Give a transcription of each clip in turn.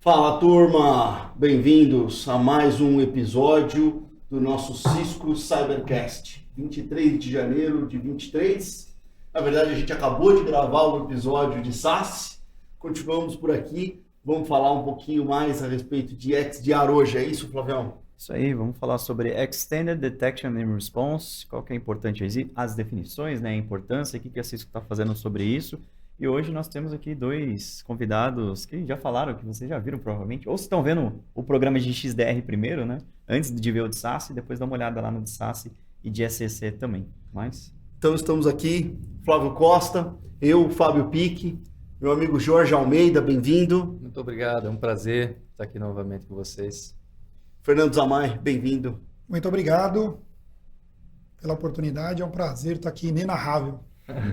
Fala, turma! Bem-vindos a mais um episódio do nosso Cisco Cybercast. 23 de janeiro de 23. Na verdade, a gente acabou de gravar o episódio de SaaS. Continuamos por aqui. Vamos falar um pouquinho mais a respeito de XDR hoje. É isso, Flavião? Isso aí, vamos falar sobre Extended Detection and Response, qual que é importante, as definições, né, a importância, o que a Cisco está fazendo sobre isso. E hoje nós temos aqui dois convidados que já falaram, que vocês já viram provavelmente, ou se estão vendo o programa de XDR primeiro, né, antes de ver o de SaaS, e depois dá uma olhada lá no de SaaS e de SCC também. Então estamos aqui, Flávio Costa, eu, Fábio Pique, meu amigo Jorge Almeida, bem-vindo. Muito obrigado, é um prazer estar aqui novamente com vocês. Fernando Zamay, bem-vindo. Muito obrigado pela oportunidade, é um prazer estar aqui, inenarrável.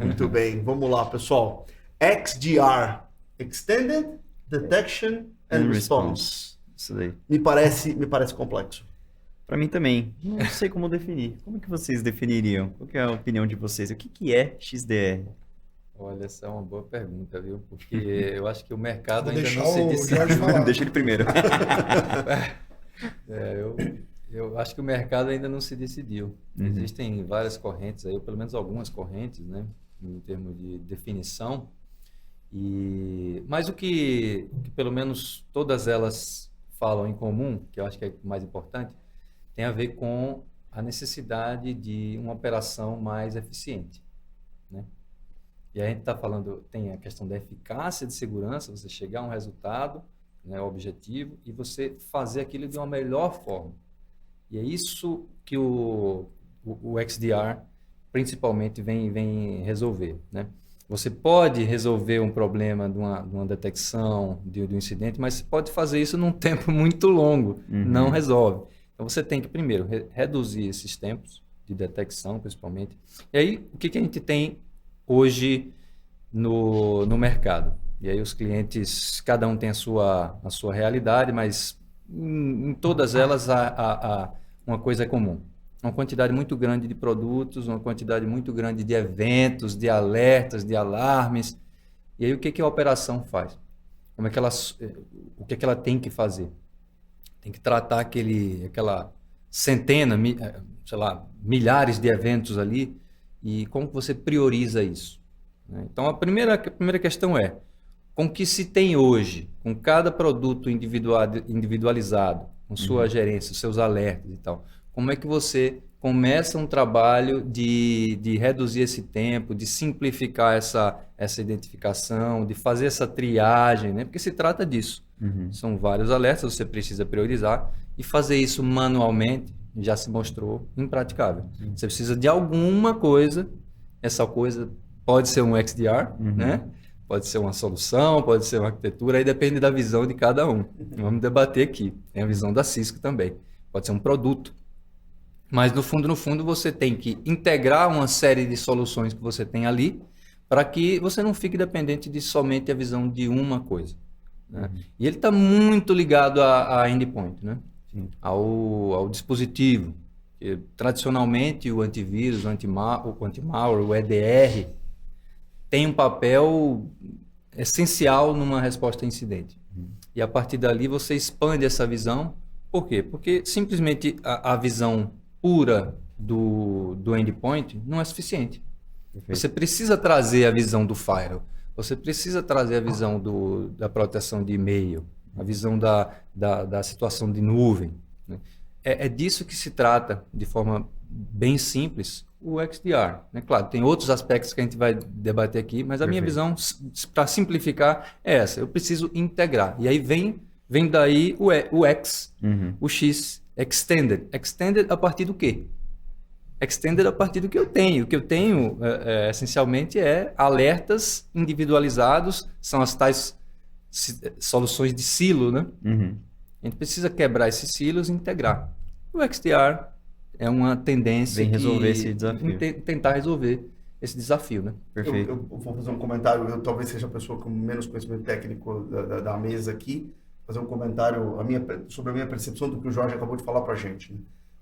Muito bem, vamos lá, pessoal. XDR, Extended Detection and Response. Isso daí. Me parece complexo. Para mim também. Não sei como definir. Como que vocês definiriam? Qual que é a opinião de vocês? O que é XDR? Olha, essa é uma boa pergunta, viu? Porque eu acho que o mercado Vou ainda deixar não se o decidiu. Jorge falar. Deixa ele primeiro. Eu acho que o mercado ainda não se decidiu. Uhum. Existem várias correntes aí, ou pelo menos algumas correntes, né, em termos de definição. Mas o que pelo menos todas elas falam em comum, que eu acho que é o mais importante, tem a ver com a necessidade de uma operação mais eficiente, né? E a gente está falando, tem a questão da eficácia de segurança, você chegar a um resultado, né, objetivo, e você fazer aquilo de uma melhor forma. E é isso que o XDR principalmente vem resolver, né? Você pode resolver um problema de uma detecção, de um incidente, mas você pode fazer isso num tempo muito longo, não resolve. Então você tem que primeiro reduzir esses tempos de detecção, principalmente. E aí, o que a gente tem hoje no mercado? E aí os clientes, cada um tem a sua realidade, mas em todas elas há uma coisa comum. Uma quantidade muito grande de produtos, uma quantidade muito grande de eventos, de alertas, de alarmes. E aí o que a operação faz? O que ela tem que fazer? Tem que tratar aquela centena, sei lá, milhares de eventos ali, e como você prioriza isso, né? Então a primeira questão é, com o que se tem hoje, com cada produto individualizado, com sua gerência, seus alertas e tal, como é que você começa um trabalho de reduzir esse tempo, de simplificar essa identificação, de fazer essa triagem, né? Porque se trata disso. São vários alertas, você precisa priorizar, e fazer isso manualmente já se mostrou impraticável. Você precisa de alguma coisa, essa coisa pode ser um XDR, né? Pode ser uma solução, pode ser uma arquitetura, aí depende da visão de cada um. Vamos debater aqui. Tem a visão da Cisco também. Pode ser um produto. Mas, no fundo, você tem que integrar uma série de soluções que você tem ali para que você não fique dependente de somente a visão de uma coisa, né? E ele está muito ligado a endpoint, né? Ao dispositivo. Que, tradicionalmente, o antivírus, o anti-malware, o EDR, tem um papel essencial numa resposta a incidente. E a partir dali você expande essa visão. Por quê? Porque simplesmente a visão pura do endpoint não é suficiente. Perfeito. Você precisa trazer a visão do firewall, você precisa trazer a visão da proteção de e-mail, a visão da situação de nuvem, né? É disso que se trata, de forma bem simples, o XDR, né? Claro, tem outros aspectos que a gente vai debater aqui, mas a minha visão, para simplificar, é essa. Eu preciso integrar. E aí vem daí o X, o X, Extended. Extended a partir do quê? Extended a partir do que eu tenho. O que eu tenho, essencialmente, é alertas individualizados, são as tais soluções de silo, né? A gente precisa quebrar esses silos e integrar. O XDR é uma tendência Vem resolver esse desafio. Tentar resolver esse desafio, né? Perfeito. Eu vou fazer um comentário, eu talvez seja a pessoa com menos conhecimento técnico da mesa aqui, fazer um comentário sobre a minha percepção do que o Jorge acabou de falar para a gente, né?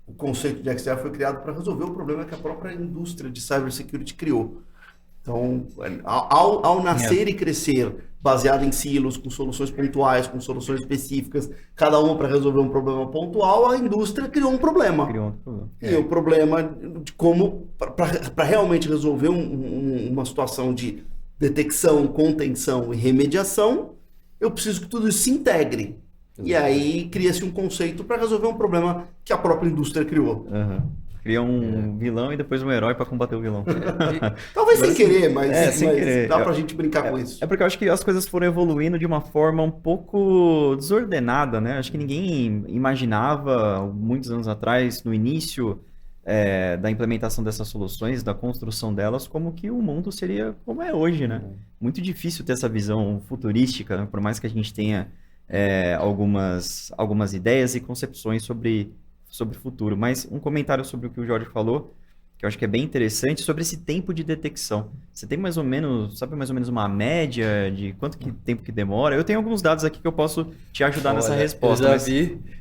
O conceito de XDR foi criado para resolver o problema que a própria indústria de cybersecurity criou. Então, ao nascer e crescer baseado em silos, com soluções pontuais, com soluções específicas, cada uma para resolver um problema pontual, a indústria criou um problema. Criou um problema. E o problema de como, para realmente resolver uma situação de detecção, contenção e remediação, eu preciso que tudo isso se integre. E aí cria-se um conceito para resolver um problema que a própria indústria criou. Cria um vilão e depois um herói para combater o vilão. Talvez sem querer, mas querer. Dá pra gente brincar com isso. É porque eu acho que as coisas foram evoluindo de uma forma um pouco desordenada, né? Acho que ninguém imaginava, muitos anos atrás, no início da implementação dessas soluções, da construção delas, como que o mundo seria como é hoje, né? Muito difícil ter essa visão futurística, né? Por mais que a gente tenha algumas ideias e concepções sobre o futuro. Mas um comentário sobre o que o Jorge falou, que eu acho que é bem interessante, sobre esse tempo de detecção. Você tem mais ou menos uma média de tempo que demora? Eu tenho alguns dados aqui que eu posso te ajudar nessa resposta.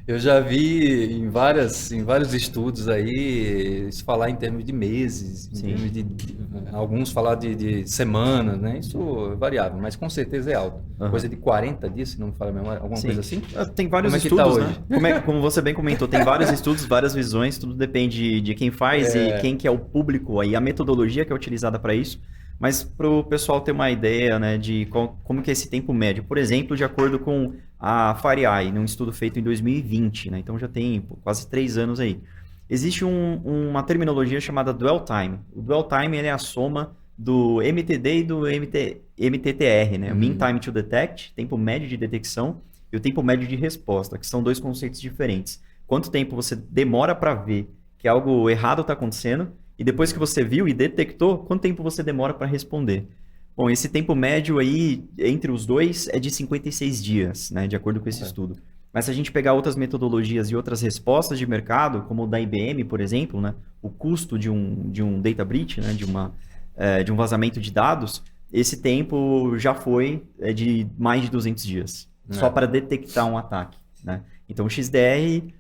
Eu já vi em vários estudos aí isso falar em termos de meses, em termos alguns falar de semanas, né? Isso é variável, mas com certeza é alto. Coisa de 40 dias, se não me falha a memória, alguma coisa assim? Tem vários estudos, né? Como você bem comentou, tem vários estudos, várias visões, tudo depende de quem faz e quem que é o público e a metodologia que é utilizada para isso. Mas para o pessoal ter uma ideia, né, de como que é esse tempo médio. Por exemplo, de acordo com a FireEye, num estudo feito em 2020, né, então já tem quase 3 anos aí. Existe uma terminologia chamada Dwell Time. O Dwell Time ele é a soma do MTD e do MTTR, né? Mean Time to Detect, tempo médio de detecção, e o tempo médio de resposta, que são 2 conceitos diferentes. Quanto tempo você demora para ver que algo errado está acontecendo, e depois que você viu e detectou, quanto tempo você demora para responder? Bom, esse tempo médio aí, entre os dois, é de 56 dias, né, de acordo com esse estudo. Mas se a gente pegar outras metodologias e outras respostas de mercado, como o da IBM, por exemplo, né, o custo de um data breach, né, de um vazamento de dados, esse tempo já foi de mais de 200 dias, só para detectar um ataque, né? Então, o XDR...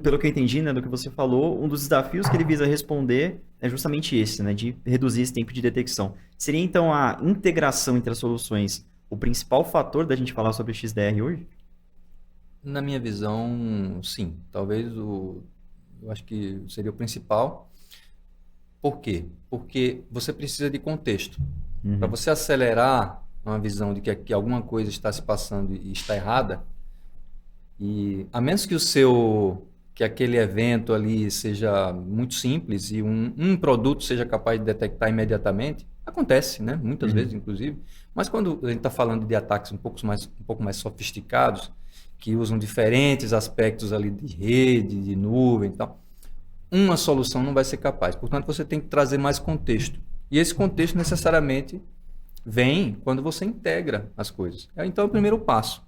pelo que eu entendi, né, do que você falou, um dos desafios que ele visa responder é justamente esse, né, de reduzir esse tempo de detecção. Seria, então, a integração entre as soluções o principal fator da gente falar sobre o XDR hoje? Na minha visão, sim. Talvez eu acho que seria o principal. Por quê? Porque você precisa de contexto. Para você acelerar uma visão de que alguma coisa está se passando e está errada, e a menos que aquele evento ali seja muito simples e um produto seja capaz de detectar imediatamente, acontece, né? Muitas vezes, inclusive. Mas quando a gente está falando de ataques um pouco mais sofisticados, que usam diferentes aspectos ali de rede, de nuvem e tal, uma solução não vai ser capaz. Portanto, você tem que trazer mais contexto. E esse contexto necessariamente vem quando você integra as coisas. Então, é o primeiro passo.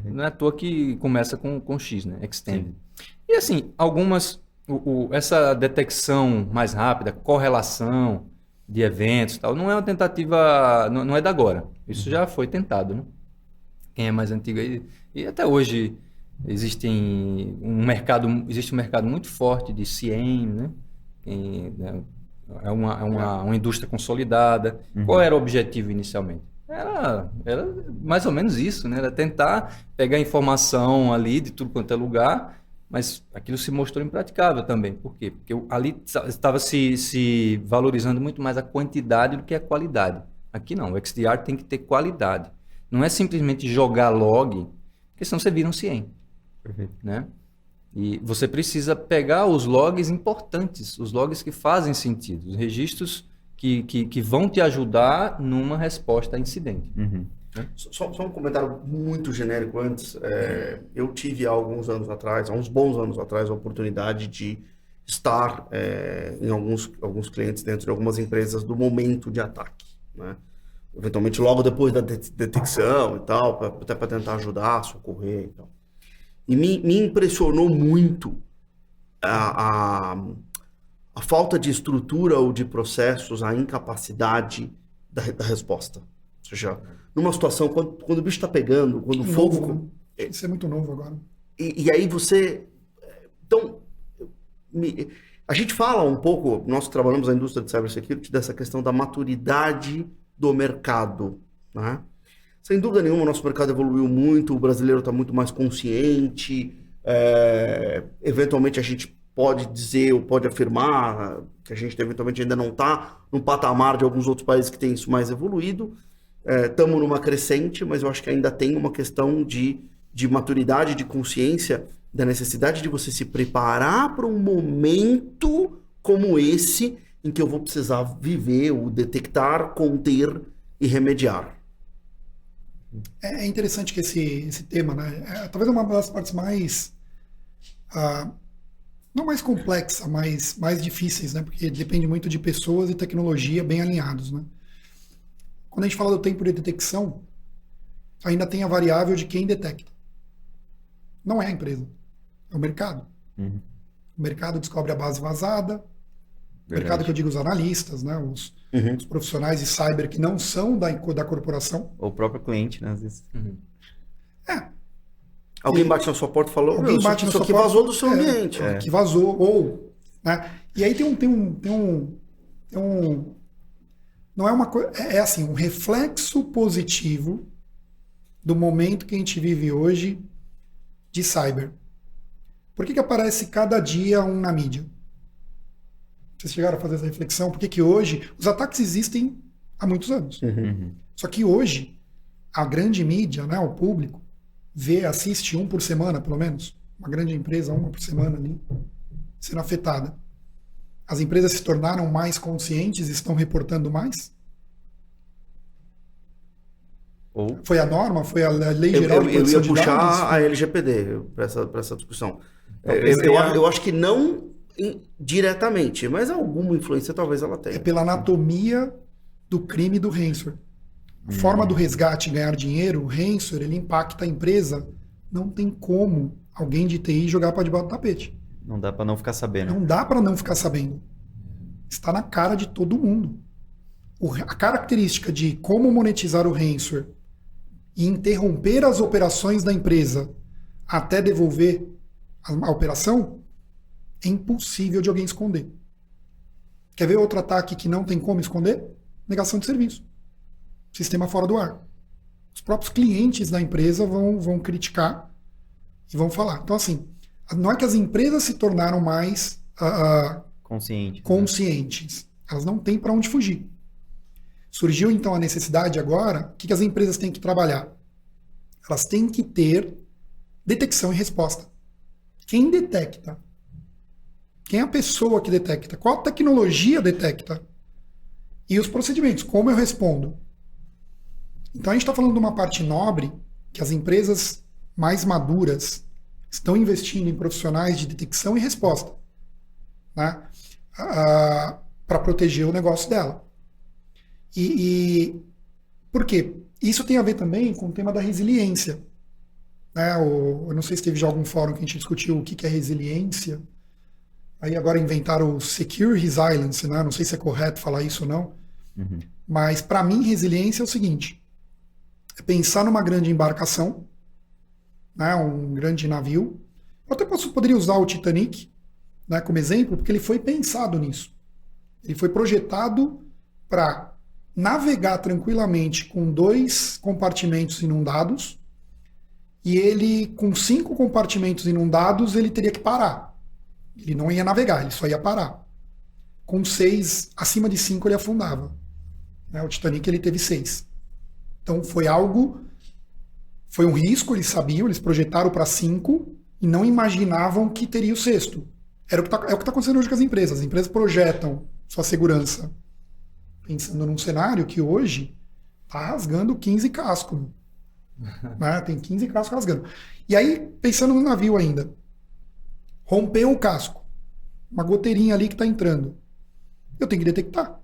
Não é à toa que começa com X, né? Extended. Sim. E assim, essa detecção mais rápida, correlação de eventos e tal, não é uma tentativa, não é da agora. Isso já foi tentado, né? Quem é mais antigo aí, e até hoje existe um mercado muito forte de CIEM, né? É uma indústria consolidada. Qual era o objetivo inicialmente? Era mais ou menos isso, né? Era tentar pegar informação ali de tudo quanto é lugar, mas aquilo se mostrou impraticável também. Por quê? Porque ali estava se valorizando muito mais a quantidade do que a qualidade. Aqui não, o XDR tem que ter qualidade. Não é simplesmente jogar log, porque senão você vira um CIEM. Perfeito. Né? E você precisa pegar os logs importantes, os logs que fazem sentido, os registros que vão te ajudar numa resposta a incidente. Só um comentário muito genérico antes. Eu tive há uns bons anos atrás, a oportunidade de estar em alguns clientes dentro de algumas empresas do momento de ataque, né? Eventualmente logo depois da detecção e tal, até para tentar ajudar, socorrer e tal. E me impressionou muito a falta de estrutura ou de processos, a incapacidade da resposta. Ou seja, numa situação, quando o bicho está pegando, quando o fogo... Isso é muito novo agora. E aí você... Então, A gente fala um pouco, nós que trabalhamos na indústria de cybersecurity, dessa questão da maturidade do mercado, né? Sem dúvida nenhuma, o nosso mercado evoluiu muito, o brasileiro está muito mais consciente, eventualmente a gente pode dizer ou pode afirmar que a gente eventualmente ainda não está no patamar de alguns outros países que têm isso mais evoluído. Estamos numa crescente, mas eu acho que ainda tem uma questão de maturidade, de consciência, da necessidade de você se preparar para um momento como esse, em que eu vou precisar viver, ou detectar, conter e remediar. É interessante que esse tema, né? Talvez uma das partes mais, não mais complexa, mas mais difíceis, né? Porque depende muito de pessoas e tecnologia bem alinhados, né? Quando a gente fala do tempo de detecção, ainda tem a variável de quem detecta. Não é a empresa, é o mercado. Uhum. O mercado descobre a base vazada, o mercado Verdade. que eu digo os analistas, né? Os profissionais de cyber que não são da corporação. Ou o próprio cliente, né? Às vezes. Alguém bate na sua porta e falou, Alguém bate na isso sua aqui porta, vazou do seu ambiente. Que vazou, ou... Né? E aí tem um não é uma coisa... É assim, um reflexo positivo do momento que a gente vive hoje de cyber. Por que aparece cada dia um na mídia? Vocês chegaram a fazer essa reflexão? Por que hoje... Os ataques existem há muitos anos. Uhum. Só que hoje, a grande mídia, né, o público, assiste um por semana, pelo menos. Uma grande empresa, uma por semana ali, sendo afetada. As empresas se tornaram mais conscientes e estão reportando mais? Ou Foi a norma? Foi a lei geral de Eu proteção ia de puxar dados? a LGPD para essa discussão. Talvez Eu tenha- eu acho que não diretamente, mas alguma influência talvez ela É tenha. pela anatomia do crime do ransomware. A forma do resgate e ganhar dinheiro, o ransomware, ele impacta a empresa. Não tem como alguém de TI jogar para debaixo do tapete. não dá pra não ficar sabendo. Não dá para não ficar sabendo. Está na cara de todo mundo. A característica de como monetizar o ransomware e interromper as operações da empresa até devolver a operação é impossível de alguém esconder. Quer ver outro ataque que não tem como esconder? Negação de serviço. Sistema fora do ar. Os próprios clientes da empresa vão criticar e vão falar. Então, assim, não é que as empresas se tornaram mais Consciente. conscientes. Elas não têm para onde fugir. Surgiu, então, a necessidade agora, o que as empresas têm que trabalhar? Elas têm que ter detecção e resposta. Quem detecta? Quem é a pessoa que detecta? Qual tecnologia detecta? E os procedimentos, como eu respondo? Então a gente está falando de uma parte nobre que as empresas mais maduras estão investindo em profissionais de detecção e resposta, né? Para proteger o negócio dela. E por quê? Isso tem a ver também com o tema da resiliência. Né? Eu não sei se teve já algum fórum que a gente discutiu o que é resiliência. Aí agora inventaram o Secure Resilience, né? Não sei se é correto falar isso ou não. Uhum. Mas para mim resiliência é o seguinte: é pensar numa grande embarcação, né? Um grande navio. Eu até poderia usar o Titanic, né, como exemplo, porque ele foi pensado nisso. Ele foi projetado para navegar tranquilamente com 2 compartimentos inundados, e ele, com 5 compartimentos inundados, ele teria que parar. Ele não ia navegar, ele só ia parar. Com 6, acima de 5 ele afundava. Né? O Titanic ele teve 6. Então foi um risco, eles sabiam, eles projetaram para 5 e não imaginavam que teria o 6º. É o que está acontecendo hoje com as empresas. As empresas projetam sua segurança pensando num cenário que hoje está rasgando 15 cascos. Né? Tem 15 cascos rasgando. E aí, pensando no navio ainda, rompeu o casco, uma goteirinha ali que está entrando. Eu tenho que detectar.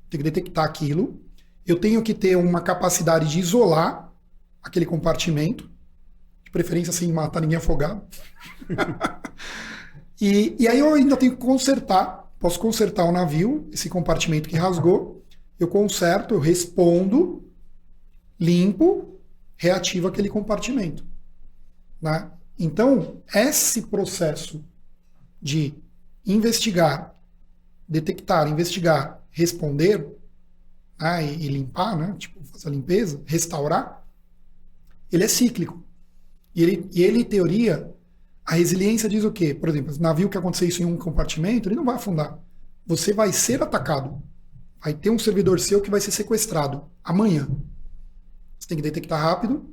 Tenho que detectar aquilo. Eu tenho que ter uma capacidade de isolar aquele compartimento, de preferência sem matar ninguém afogado. E aí eu ainda tenho que consertar. Posso consertar o navio, esse compartimento que rasgou. Eu conserto, eu respondo, limpo, reativo aquele compartimento. Né? Então, esse processo de investigar, detectar, investigar, responder, né, e limpar, né, tipo, fazer a limpeza, restaurar, ele é cíclico. E ele, em teoria, a resiliência diz o quê? Por exemplo, o navio que acontecer isso em um compartimento, ele não vai afundar. Você vai ser atacado. Vai ter um servidor seu que vai ser sequestrado amanhã. Você tem que detectar rápido,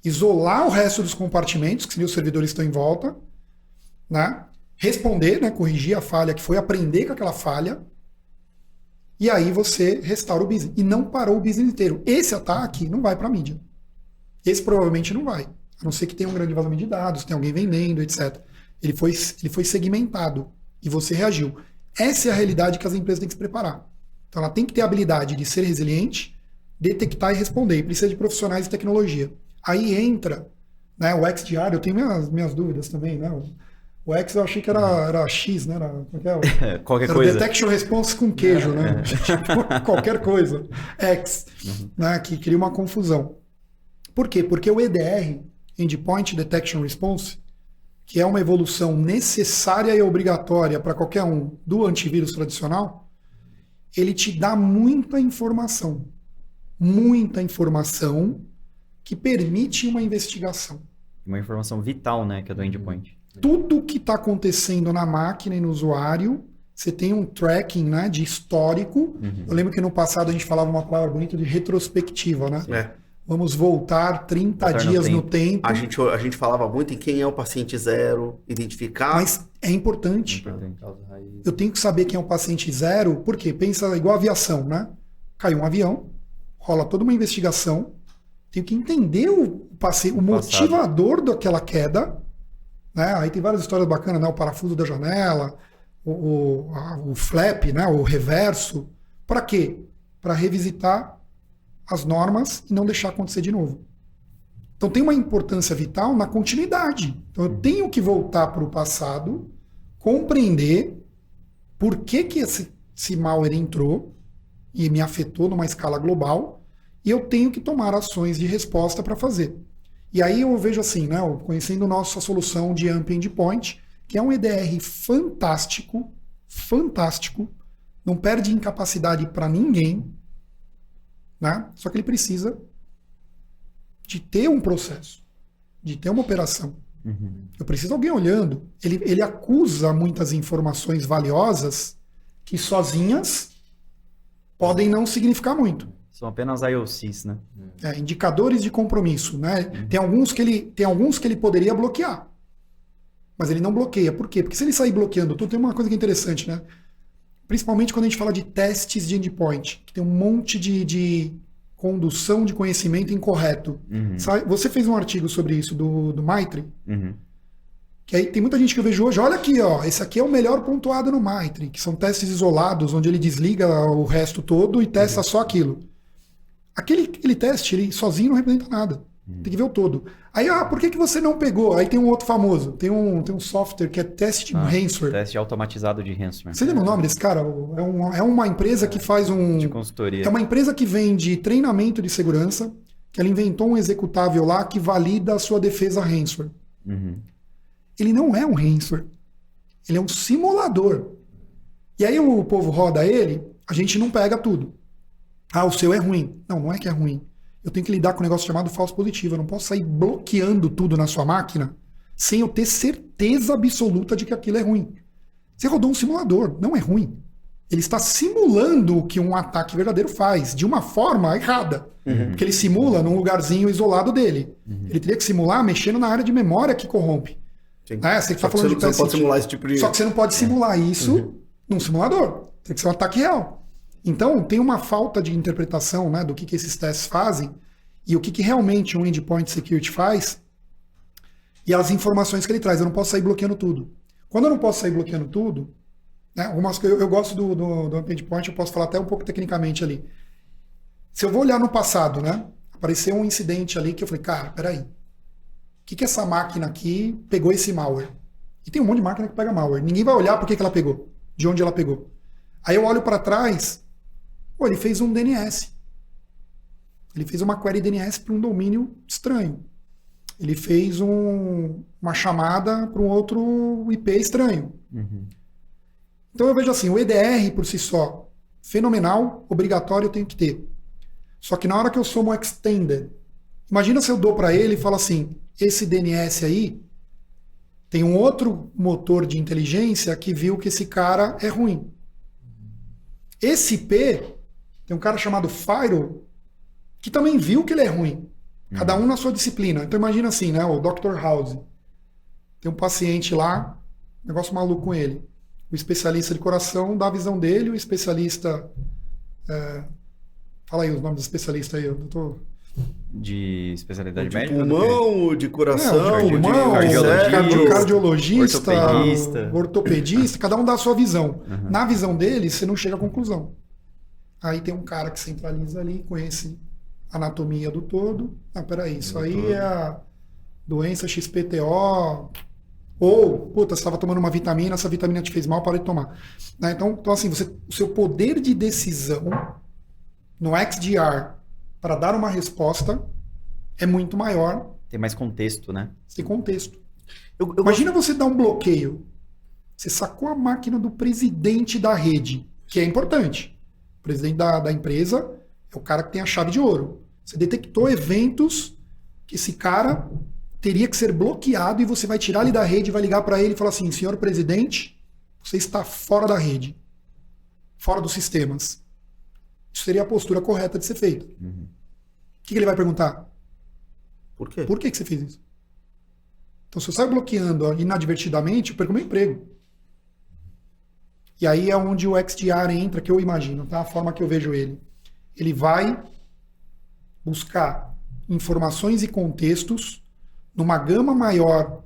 isolar o resto dos compartimentos, que os servidores estão em volta, né? Responder, né? Corrigir a falha que foi, aprender com aquela falha, e aí você restaura o business. E não parou o business inteiro. Esse ataque não vai para a mídia. Esse provavelmente não vai. A não ser que tenha um grande vazamento de dados, tem alguém vendendo, etc. Ele foi segmentado e você reagiu. Essa é a realidade que as empresas têm que se preparar. Então ela tem que ter a habilidade de ser resiliente, detectar e responder. E precisa de profissionais de tecnologia. Aí entra, né, o XDR, eu tenho minhas dúvidas também, né? O X eu achei que era X, né? Qualquer era coisa. Detection Response com queijo, né? Tipo, qualquer coisa. X, né? Que cria uma confusão. Por quê? Porque o EDR, Endpoint Detection Response, que é uma evolução necessária e obrigatória para qualquer um do antivírus tradicional, ele te dá muita informação que permite uma investigação. Uma informação vital, né, que é do endpoint. Tudo que está acontecendo na máquina e no usuário, você tem um tracking, né, de histórico. Eu lembro que no passado a gente falava uma palavra bonita de retrospectiva, né? Vamos voltar 30 dias no tempo. A gente falava muito em quem é o paciente zero, identificar. Mas é importante. Eu tenho que saber quem é o paciente zero, porque pensa igual aviação, né? Caiu um avião, rola toda uma investigação, tenho que entender o motivador daquela queda, né? Aí tem várias histórias bacanas, né? O parafuso da janela, o flap, né? O reverso. Para quê? Para revisitar as normas e não deixar acontecer de novo. Então tem uma importância vital na continuidade. Então eu tenho que voltar para o passado, compreender por que esse malware entrou e me afetou numa escala global, e eu tenho que tomar ações de resposta para fazer. E aí eu vejo assim, né, conhecendo nossa solução de AMP Endpoint, que é um EDR fantástico, não perde incapacidade para ninguém, né? Só que ele precisa de ter um processo, de ter uma operação. Eu preciso de alguém olhando. Ele acusa muitas informações valiosas que sozinhas podem não significar muito. São apenas IOCs, né? Indicadores de compromisso, né? Tem alguns que ele poderia bloquear, mas ele não bloqueia. Por quê? Porque se ele sair bloqueando tudo, tem uma coisa que é interessante, né? Principalmente quando a gente fala de testes de endpoint, que tem um monte de condução de conhecimento incorreto. Você fez um artigo sobre isso do Maitre, que aí tem muita gente que eu vejo hoje, olha aqui, ó, esse aqui é o melhor pontuado no Maitre, que são testes isolados, onde ele desliga o resto todo e testa só aquilo. Aquele teste, ele sozinho não representa nada. Tem que ver o todo. Aí, por que você não pegou? Aí tem um outro famoso. Tem um software que é teste de ransomware. Teste automatizado de ransomware. Você lembra o nome desse cara? É uma empresa que faz de consultoria. É uma empresa que vende treinamento de segurança, que ela inventou um executável lá que valida a sua defesa ransomware. Ele não é um ransomware. Ele é um simulador. E aí o povo roda ele, a gente não pega tudo. O seu é ruim. Não é que é ruim. Eu tenho que lidar com um negócio chamado falso positivo. Eu não posso sair bloqueando tudo na sua máquina sem eu ter certeza absoluta de que aquilo é ruim. Você rodou um simulador, não é ruim. Ele está simulando o que um ataque verdadeiro faz, de uma forma errada. Porque ele simula num lugarzinho isolado dele. Ele teria que simular mexendo na área de memória que corrompe. Você está falando de você não pode simular esse tipo de... Só que você não pode simular isso num simulador. Tem que ser um ataque real. Então, tem uma falta de interpretação, né, do que esses testes fazem e o que realmente um Endpoint Security faz e as informações que ele traz. Eu não posso sair bloqueando tudo. Quando eu não posso sair bloqueando tudo, né, algumas coisas, eu gosto do Endpoint, eu posso falar até um pouco tecnicamente ali. Se eu vou olhar no passado, né, apareceu um incidente ali que eu falei, cara, peraí, o que essa máquina aqui pegou esse malware? E tem um monte de máquina que pega malware. Ninguém vai olhar por que ela pegou, de onde ela pegou. Aí eu olho para trás, ele fez um DNS. Ele fez uma query DNS para um domínio estranho. Ele fez uma chamada para um outro IP estranho. Então eu vejo assim, o EDR por si só, fenomenal, obrigatório eu tenho que ter. Só que na hora que eu somo um Extended, imagina se eu dou para ele e falo assim, esse DNS aí tem um outro motor de inteligência que viu que esse cara é ruim. Esse IP, tem um cara chamado Firewall, que também viu que ele é ruim. Cada um na sua disciplina. Então imagina assim, né? O Dr. House. Tem um paciente lá, negócio maluco com ele. O especialista de coração dá a visão dele, o especialista... fala aí os nomes dos especialistas aí, doutor. De especialidade De médica? pulmão, de coração, de pulmão, cardiologista, ortopedista, cada um dá a sua visão. Uhum. Na visão dele, você não chega à conclusão. Aí tem um cara que centraliza ali, conhece a anatomia do todo. Ah, peraí, isso aí é a doença XPTO. Ou, puta, você estava tomando uma vitamina, essa vitamina te fez mal, para de tomar. Né? Então, assim, o seu poder de decisão no XDR para dar uma resposta é muito maior. Tem mais contexto, né? Sem contexto. Eu Imagina você dar um bloqueio. Você sacou a máquina do presidente da rede, que é importante. O presidente da empresa é o cara que tem a chave de ouro. Você detectou eventos que esse cara teria que ser bloqueado e você vai tirar ele da rede, vai ligar para ele e falar assim, senhor presidente, você está fora da rede, fora dos sistemas. Isso seria a postura correta de ser feita. Uhum. O que ele vai perguntar? Por quê? Por que você fez isso? Então, se eu saio bloqueando inadvertidamente, eu perco meu emprego. E aí é onde o XDR entra, que eu imagino, tá? A forma que eu vejo ele. Ele vai buscar informações e contextos numa gama maior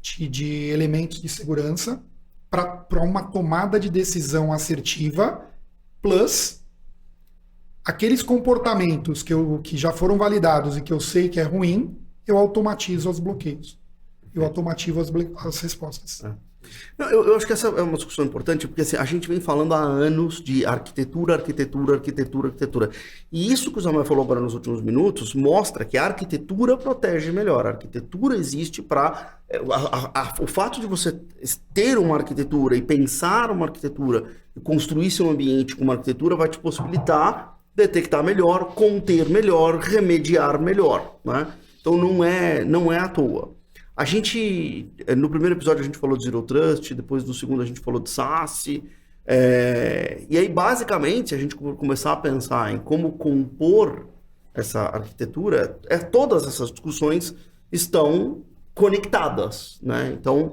de elementos de segurança para uma tomada de decisão assertiva, plus aqueles comportamentos que já foram validados e que eu sei que é ruim, eu automatizo os bloqueios. Eu automatizo as respostas. Não, eu acho que essa é uma discussão importante, porque assim, a gente vem falando há anos de arquitetura. E isso que o Samuel falou agora nos últimos minutos mostra que a arquitetura protege melhor. A arquitetura existe para... O fato de você ter uma arquitetura e pensar uma arquitetura e construir seu ambiente com uma arquitetura vai te possibilitar detectar melhor, conter melhor, remediar melhor. Né? Então não é à toa. A gente, no primeiro episódio a gente falou de Zero Trust, depois no segundo a gente falou de SaaS, e aí basicamente a gente começar a pensar em como compor essa arquitetura, todas essas discussões estão conectadas, né? Então,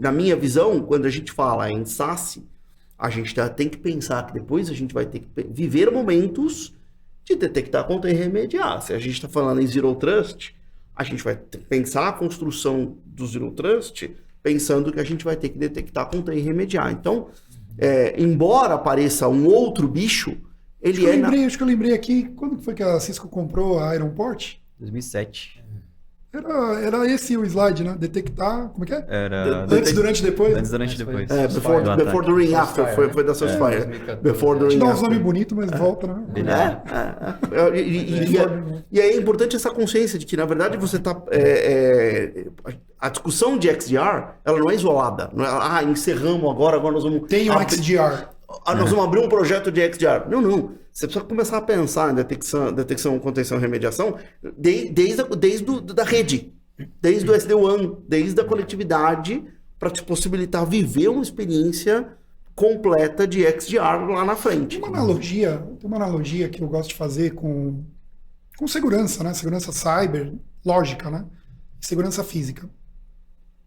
na minha visão, quando a gente fala em SaaS, a gente tem que pensar que depois a gente vai ter que viver momentos de detectar, conter e remediar. Se a gente está falando em Zero Trust, a gente vai pensar a construção do Zero Trust pensando que a gente vai ter que detectar, conter e remediar. Então, embora pareça um outro bicho, ele acho que eu lembrei aqui, quando foi que a Cisco comprou a Ironport? 2007. Era esse o slide, né? Detectar, como é que é? Era... Antes, durante e depois? Antes, durante e depois. Before, during, after, foi da Sourcefire. Before, during, dá uns after. nomes bonitos, mas volta, né? E é importante essa consciência de que, na verdade, você está... a discussão de XDR, ela não é isolada. Não é, encerramos agora nós vamos... Tem um XDR. Nós vamos abrir um projeto de XDR. Não. Você precisa começar a pensar em detecção, contenção e remediação desde da rede, desde o SD-WAN, desde a conectividade, para te possibilitar viver uma experiência completa de XDR lá na frente. Tem uma analogia que eu gosto de fazer com segurança, né? Segurança cyber, lógica, né? E segurança física.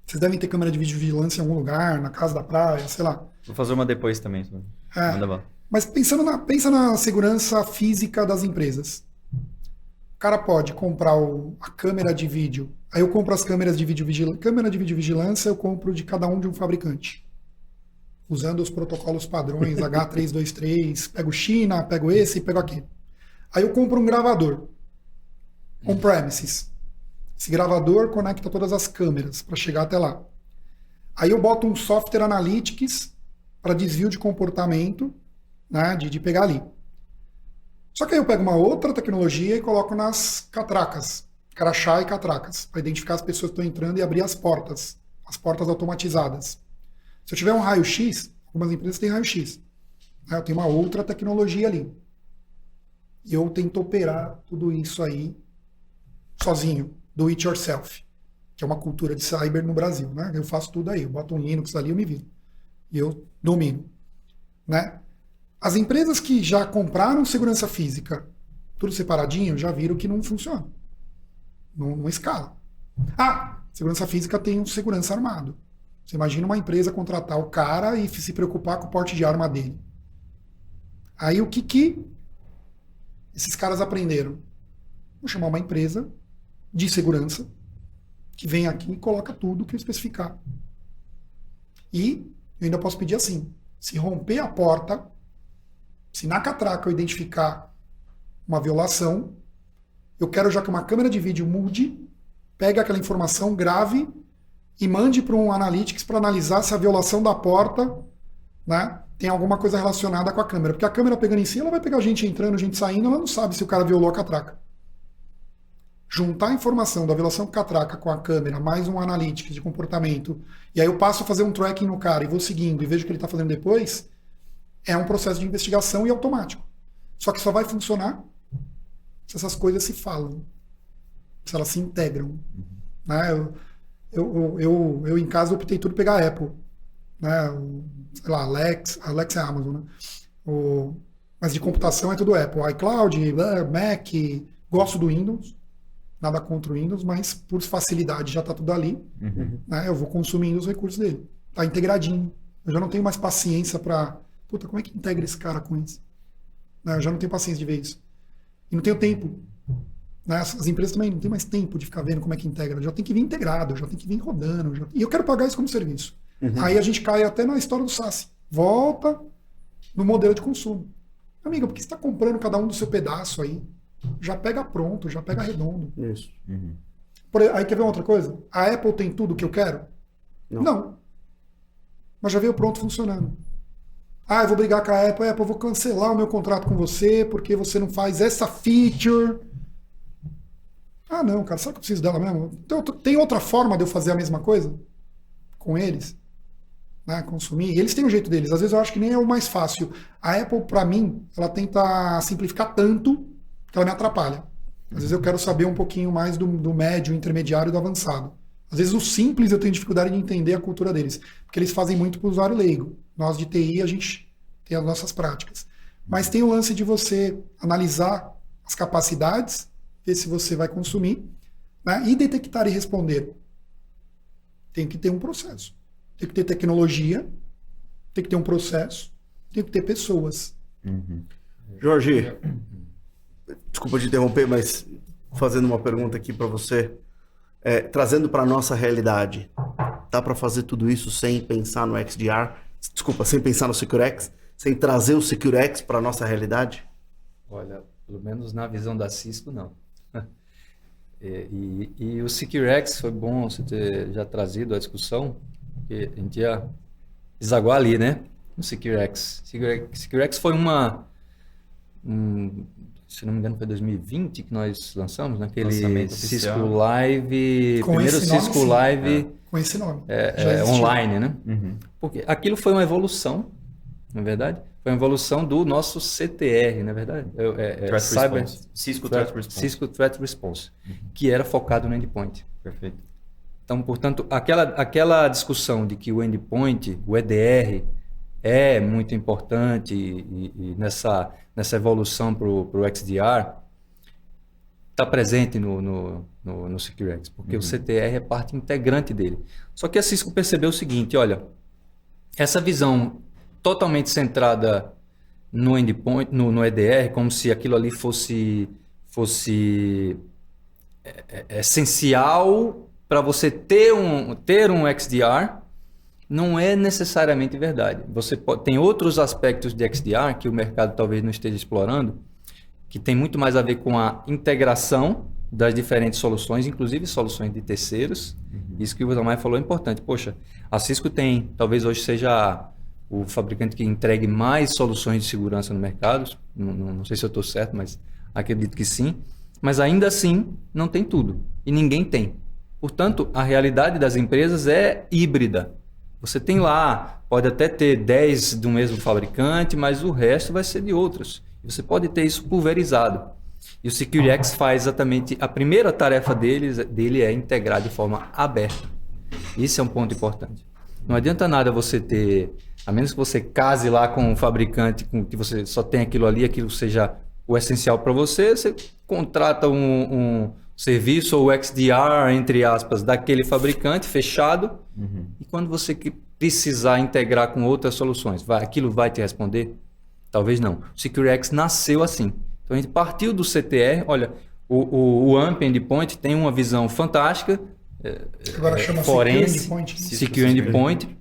Vocês devem ter câmera de videovigilância em algum lugar, na casa da praia, sei lá. Vou fazer uma depois também. Manda bala. Mas pensa na segurança física das empresas. O cara pode comprar a câmera de vídeo. Aí eu compro as câmeras de videovigilância. Câmera de videovigilância eu compro de cada um de um fabricante. Usando os protocolos padrões H323. Pego China, pego esse e pego aquele. Aí eu compro um gravador. On-premises. Esse gravador conecta todas as câmeras para chegar até lá. Aí eu boto um software analytics para desvio de comportamento, né, de pegar ali. Só que aí eu pego uma outra tecnologia e coloco nas catracas, crachá e catracas, para identificar as pessoas que estão entrando e abrir as portas automatizadas. Se eu tiver um raio-x, algumas empresas têm raio-x. Eu tenho uma outra tecnologia ali. E eu tento operar tudo isso aí sozinho, do it yourself, que é uma cultura de cyber no Brasil, né? Eu faço tudo aí, eu boto um Linux ali, eu me viro. E eu domino, né? As empresas que já compraram segurança física, tudo separadinho, já viram que não funciona. Não escala. Segurança física tem um segurança armado. Você imagina uma empresa contratar o cara e se preocupar com o porte de arma dele. Aí o que esses caras aprenderam? Vou chamar uma empresa de segurança que vem aqui e coloca tudo que eu especificar. E eu ainda posso pedir assim, se romper a porta, se na catraca eu identificar uma violação, eu quero já que uma câmera de vídeo mude, pegue aquela informação, grave e mande para um Analytics para analisar se a violação da porta, né, tem alguma coisa relacionada com a câmera. Porque a câmera pegando em si, ela vai pegar gente entrando, gente saindo, ela não sabe se o cara violou a catraca. Juntar a informação da violação catraca com a câmera, mais um Analytics de comportamento, e aí eu passo a fazer um tracking no cara e vou seguindo e vejo o que ele está fazendo depois, é um processo de investigação e automático. Só que só vai funcionar se essas coisas se falam, se elas se integram. Né? Eu em casa optei tudo pegar a Apple, né? Sei lá, Alexa é a Amazon, né? Mas de computação é tudo Apple, iCloud, Mac, gosto do Windows, nada contra o Windows, mas por facilidade já está tudo ali, né? Eu vou consumindo os recursos dele, tá integradinho, eu já não tenho mais paciência para, como é que integra esse cara com isso? Né? Eu já não tenho paciência de ver isso, e não tenho tempo. Né? As empresas também não têm mais tempo de ficar vendo como é que integra. Já tem que vir integrado, já tem que vir rodando. E eu quero pagar isso como serviço. Aí a gente cai até na história do SaaS. Volta no modelo de consumo. Amiga, por que você está comprando cada um do seu pedaço aí? Já pega pronto, já pega redondo. Isso. Aí quer ver uma outra coisa? A Apple tem tudo que eu quero? Não. Mas já veio pronto funcionando. Eu vou brigar com a Apple. Eu vou cancelar o meu contrato com você porque você não faz essa feature. Não, cara, será que eu preciso dela mesmo? Então, tem outra forma de eu fazer a mesma coisa com eles? Né, consumir? E eles têm um jeito deles. Às vezes eu acho que nem é o mais fácil. A Apple, para mim, ela tenta simplificar tanto que ela me atrapalha. Às vezes eu quero saber um pouquinho mais do médio, intermediário e do avançado. Às vezes o simples eu tenho dificuldade de entender a cultura deles. Porque eles fazem muito para o usuário leigo. Nós de TI, a gente tem as nossas práticas. Mas tem o lance de você analisar as capacidades, ver se você vai consumir, né? E detectar e responder. Tem que ter um processo. Tem que ter tecnologia, tem que ter um processo, tem que ter pessoas. Jorge, desculpa te interromper, mas fazendo uma pergunta aqui para você, trazendo para a nossa realidade, dá para fazer tudo isso sem pensar no XDR? Desculpa, sem pensar no SecureX? Sem trazer o SecureX para a nossa realidade? Olha, pelo menos na visão da Cisco, não. E o SecureX foi bom você ter já trazido a discussão, porque a gente ia desaguar ali, né? No SecureX. SecureX foi se não me engano, foi 2020 que nós lançamos, naquele Cisco Live, primeiro Cisco Live com esse nome. Online, né? Porque aquilo foi uma evolução, na verdade. Foi uma evolução do nosso CTR, na verdade. Cisco Threat Response. Cisco Threat Response, que era focado no endpoint. Perfeito. Então, portanto, aquela discussão de que o endpoint, o EDR, é muito importante e nessa evolução para o XDR, está presente no SecureX, porque o CTR é parte integrante dele. Só que a Cisco percebeu o seguinte, olha, essa visão totalmente centrada no endpoint, no EDR, como se aquilo ali fosse essencial para você ter um XDR, não é necessariamente verdade. Você tem outros aspectos de XDR que o mercado talvez não esteja explorando, que tem muito mais a ver com a integração das diferentes soluções, inclusive soluções de terceiros. Isso que o Itamar falou é importante. Poxa, a Cisco tem, talvez hoje seja o fabricante que entregue mais soluções de segurança no mercado. Não sei se eu estou certo, mas acredito que sim. Mas ainda assim, não tem tudo. E ninguém tem. Portanto, a realidade das empresas é híbrida. Você tem lá, pode até ter 10 do mesmo fabricante, mas o resto vai ser de outros. Você pode ter isso pulverizado. E o SecureX faz exatamente, a primeira tarefa dele é integrar de forma aberta. Esse é um ponto importante. Não adianta nada você ter, a menos que você case lá com um fabricante, com que você só tem aquilo ali, aquilo seja o essencial para você, você contrata um serviço ou XDR, entre aspas, daquele fabricante fechado, e quando você precisar integrar com outras soluções, aquilo vai te responder? Talvez não. O SecureX nasceu assim. Então a gente partiu do CTR, olha, o AMP Endpoint tem uma visão fantástica, Agora chama forense, Secure Endpoint. Secure Endpoint,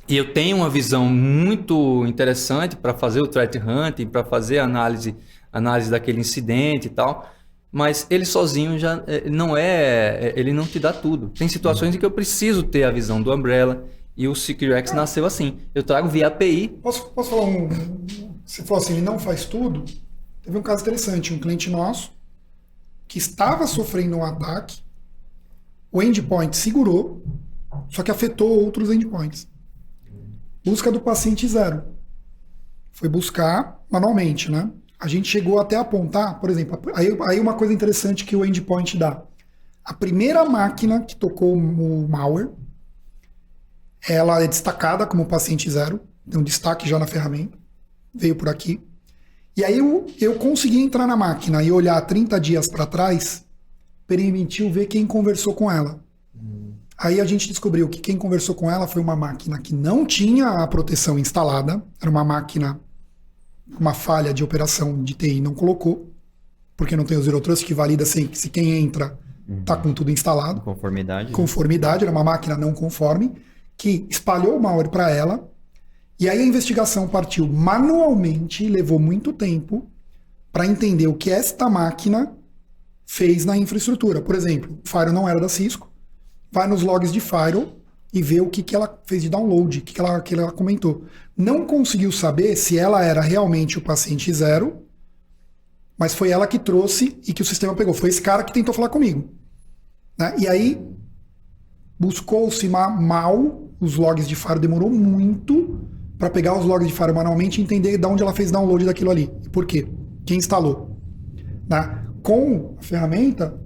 e eu tenho uma visão muito interessante para fazer o threat hunting, para fazer a análise daquele incidente e tal, mas ele sozinho já ele não te dá tudo. Tem situações em que eu preciso ter a visão do Umbrella, e o SecureX nasceu assim. Eu trago via API. Posso falar Você falou assim, ele não faz tudo. Teve um caso interessante, um cliente nosso que estava sofrendo um ataque, o endpoint segurou, só que afetou outros endpoints. Busca do paciente 0. Foi buscar manualmente, né? A gente chegou até a apontar, por exemplo, aí uma coisa interessante que o endpoint dá. A primeira máquina que tocou o malware, ela é destacada como paciente 0, tem um destaque já na ferramenta, veio por aqui. E aí eu consegui entrar na máquina e olhar 30 dias para trás, permitiu ver quem conversou com ela. Aí a gente descobriu que quem conversou com ela foi uma máquina que não tinha a proteção instalada, era uma máquina, uma falha de operação de TI não colocou, porque não tem o Zero Trust que valida se quem entra está com tudo instalado. Conformidade. Conformidade, era uma máquina não conforme, que espalhou o malware para ela. E aí a investigação partiu manualmente e levou muito tempo para entender o que esta máquina fez na infraestrutura. Por exemplo, o Firewall não era da Cisco, vai nos logs de Firewall e vê o que ela fez de download, o que ela comentou. Não conseguiu saber se ela era realmente o paciente 0, mas foi ela que trouxe e que o sistema pegou. Foi esse cara que tentou falar comigo. Né? E aí buscou-se mal os logs de Firewall, demorou muito para pegar os logs de Firewall manualmente e entender de onde ela fez download daquilo ali. E por quê? Quem instalou. Né? Com a ferramenta,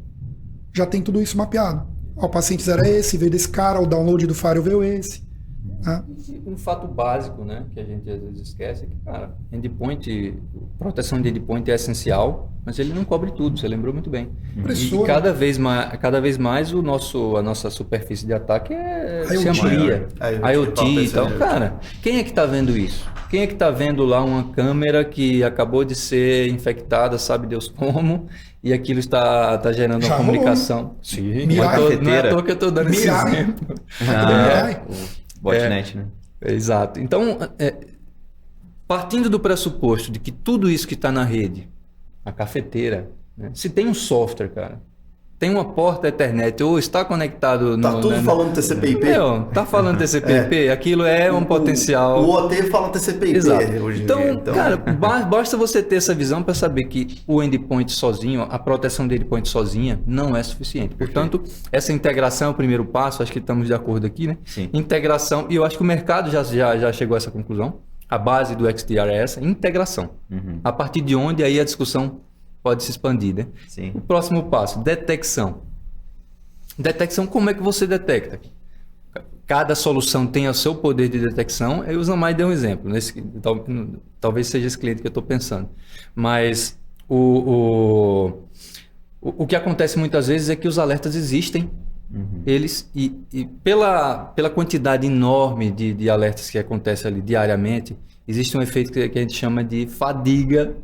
já tem tudo isso mapeado. O paciente 0 é esse, veio desse cara, o download do Firewall veio esse. Né? Um fato básico, né, que a gente às vezes esquece é que, cara, proteção de endpoint é essencial, mas ele não cobre tudo, você lembrou muito bem. E cada vez mais a nossa superfície de ataque se amplia. IoT e tal. Cara, quem é que está vendo isso? Quem é que está vendo lá uma câmera que acabou de ser infectada, sabe Deus como, e aquilo está gerando uma comunicação? Sim, não é à toa que eu estou dando esse exemplo. Botnet, né? Exato. Então, partindo do pressuposto de que tudo isso que está na rede, a cafeteira, né? Se tem um software, cara, tem uma porta Ethernet ou está conectado... Tá tudo falando TCP/IP? Tá falando TCP/IP, aquilo é um potencial... O OT fala TCP/IP. Exato. Hoje em então, dia. Então, cara, basta você ter essa visão para saber que o endpoint sozinho, a proteção do endpoint sozinha, não é suficiente. Portanto, essa integração é o primeiro passo, acho que estamos de acordo aqui, né? Sim. Integração, e eu acho que o mercado já chegou a essa conclusão. A base do XDR é essa, integração. A partir de onde aí a discussão pode se expandir, né? Sim. O próximo passo, detecção. Detecção, como é que você detecta? Cada solução tem o seu poder de detecção. Eu uso mais de um exemplo. Talvez seja esse cliente que eu estou pensando. Mas o que acontece muitas vezes é que os alertas existem. Eles e pela quantidade enorme de alertas que acontece ali diariamente, existe um efeito que a gente chama de fadiga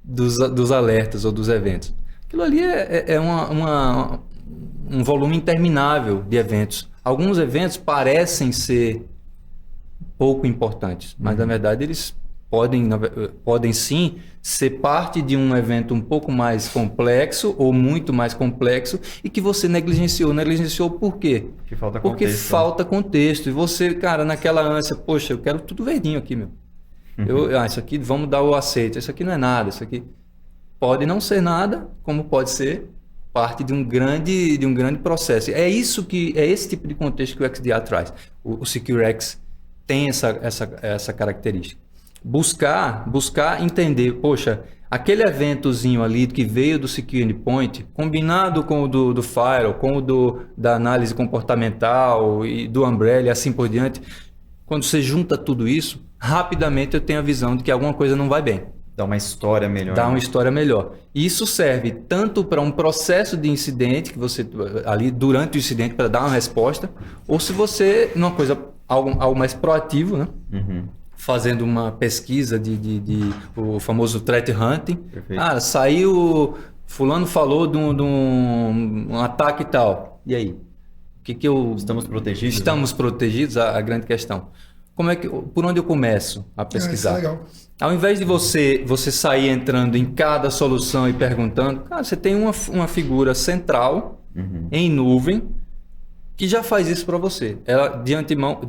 dos alertas ou dos eventos. Aquilo ali é um volume interminável de eventos. Alguns eventos parecem ser pouco importantes, mas na verdade eles podem sim ser parte de um evento um pouco mais complexo ou muito mais complexo e que você negligenciou. Negligenciou por quê? Porque falta contexto. E você, cara, naquela ânsia, poxa, eu quero tudo verdinho aqui, meu. Isso aqui, vamos dar o aceito. Isso aqui não é nada. Isso aqui pode não ser nada, como pode ser parte de um grande processo. É esse tipo de contexto que o XDR traz. O SecureX tem essa característica. Buscar entender, poxa, aquele eventozinho ali que veio do Secure Endpoint, combinado com o do Firewall, com o da análise comportamental e do Umbrella e assim por diante, quando você junta tudo isso, rapidamente eu tenho a visão de que alguma coisa não vai bem. Dá uma história melhor. Dá uma história melhor. E isso serve tanto para um processo de incidente, que você ali durante o incidente para dar uma resposta, ou se você, numa coisa, algo mais proativo, né? Fazendo uma pesquisa o famoso threat hunting. Perfeito. Saiu, fulano falou de um ataque e tal. E aí? Estamos protegidos? Estamos protegidos, a grande questão. Por onde eu começo a pesquisar? Isso é legal. Ao invés de você sair entrando em cada solução e perguntando, cara, você tem uma figura central em nuvem que já faz isso para você. Ela de antemão,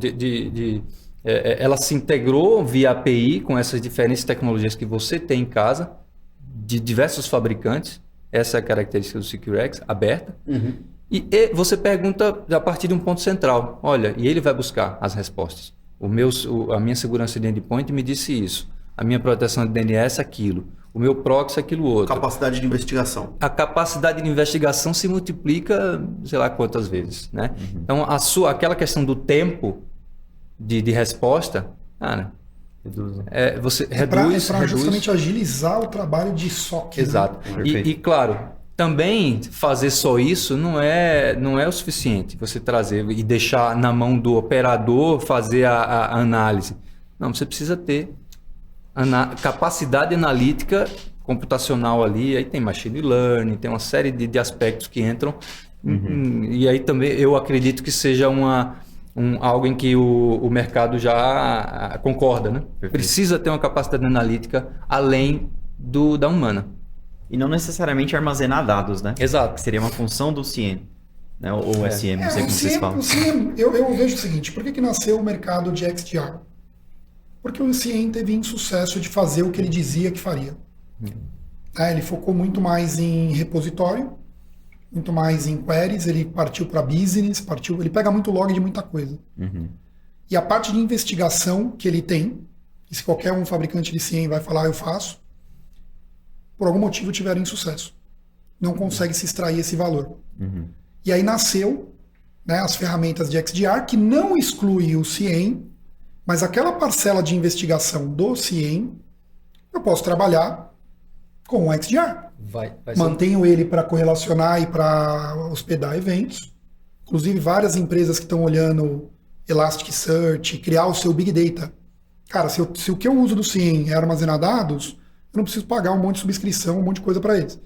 ela se integrou via API com essas diferentes tecnologias que você tem em casa, de diversos fabricantes. Essa é a característica do SecureX, aberta. E você pergunta a partir de um ponto central. Olha, e ele vai buscar as respostas. A minha segurança de endpoint me disse isso. A minha proteção de DNS, aquilo. O meu proxy, aquilo outro. Capacidade de investigação. A capacidade de investigação se multiplica, sei lá quantas vezes, né? Então, aquela questão do tempo de resposta, cara, você reduz... Para justamente agilizar o trabalho de SOC. Exato. Né? E claro, também fazer só isso não é o suficiente. Você trazer e deixar na mão do operador fazer a análise. Não, você precisa ter capacidade analítica computacional ali, aí tem machine learning, tem uma série de aspectos que entram, e aí também eu acredito que seja algo em que o mercado já concorda, né? Perfeito. Precisa ter uma capacidade analítica além da humana. E não necessariamente armazenar dados, né? Exato. Que seria uma função do CIEM, né? Ou SM, não sei como vocês falam. O CIEM, eu vejo o seguinte, por que nasceu o mercado de XDR? Porque o CIEM teve insucesso de fazer o que ele dizia que faria. Ele focou muito mais em repositório, muito mais em queries, ele partiu para business, ele pega muito log de muita coisa. E a parte de investigação que ele tem, e se qualquer um fabricante de CIEM vai falar, eu faço, por algum motivo tiveram insucesso. Não consegue se extrair esse valor. E aí nasceu, né, as ferramentas de XDR, que não exclui o CIEM, mas aquela parcela de investigação do CIEM, eu posso trabalhar com o XDR. Mantenho ele para correlacionar e para hospedar eventos. Inclusive, várias empresas que estão olhando Elasticsearch, criar o seu Big Data. Cara, se o que eu uso do CIEM é armazenar dados, eu não preciso pagar um monte de subscrição, um monte de coisa para eles.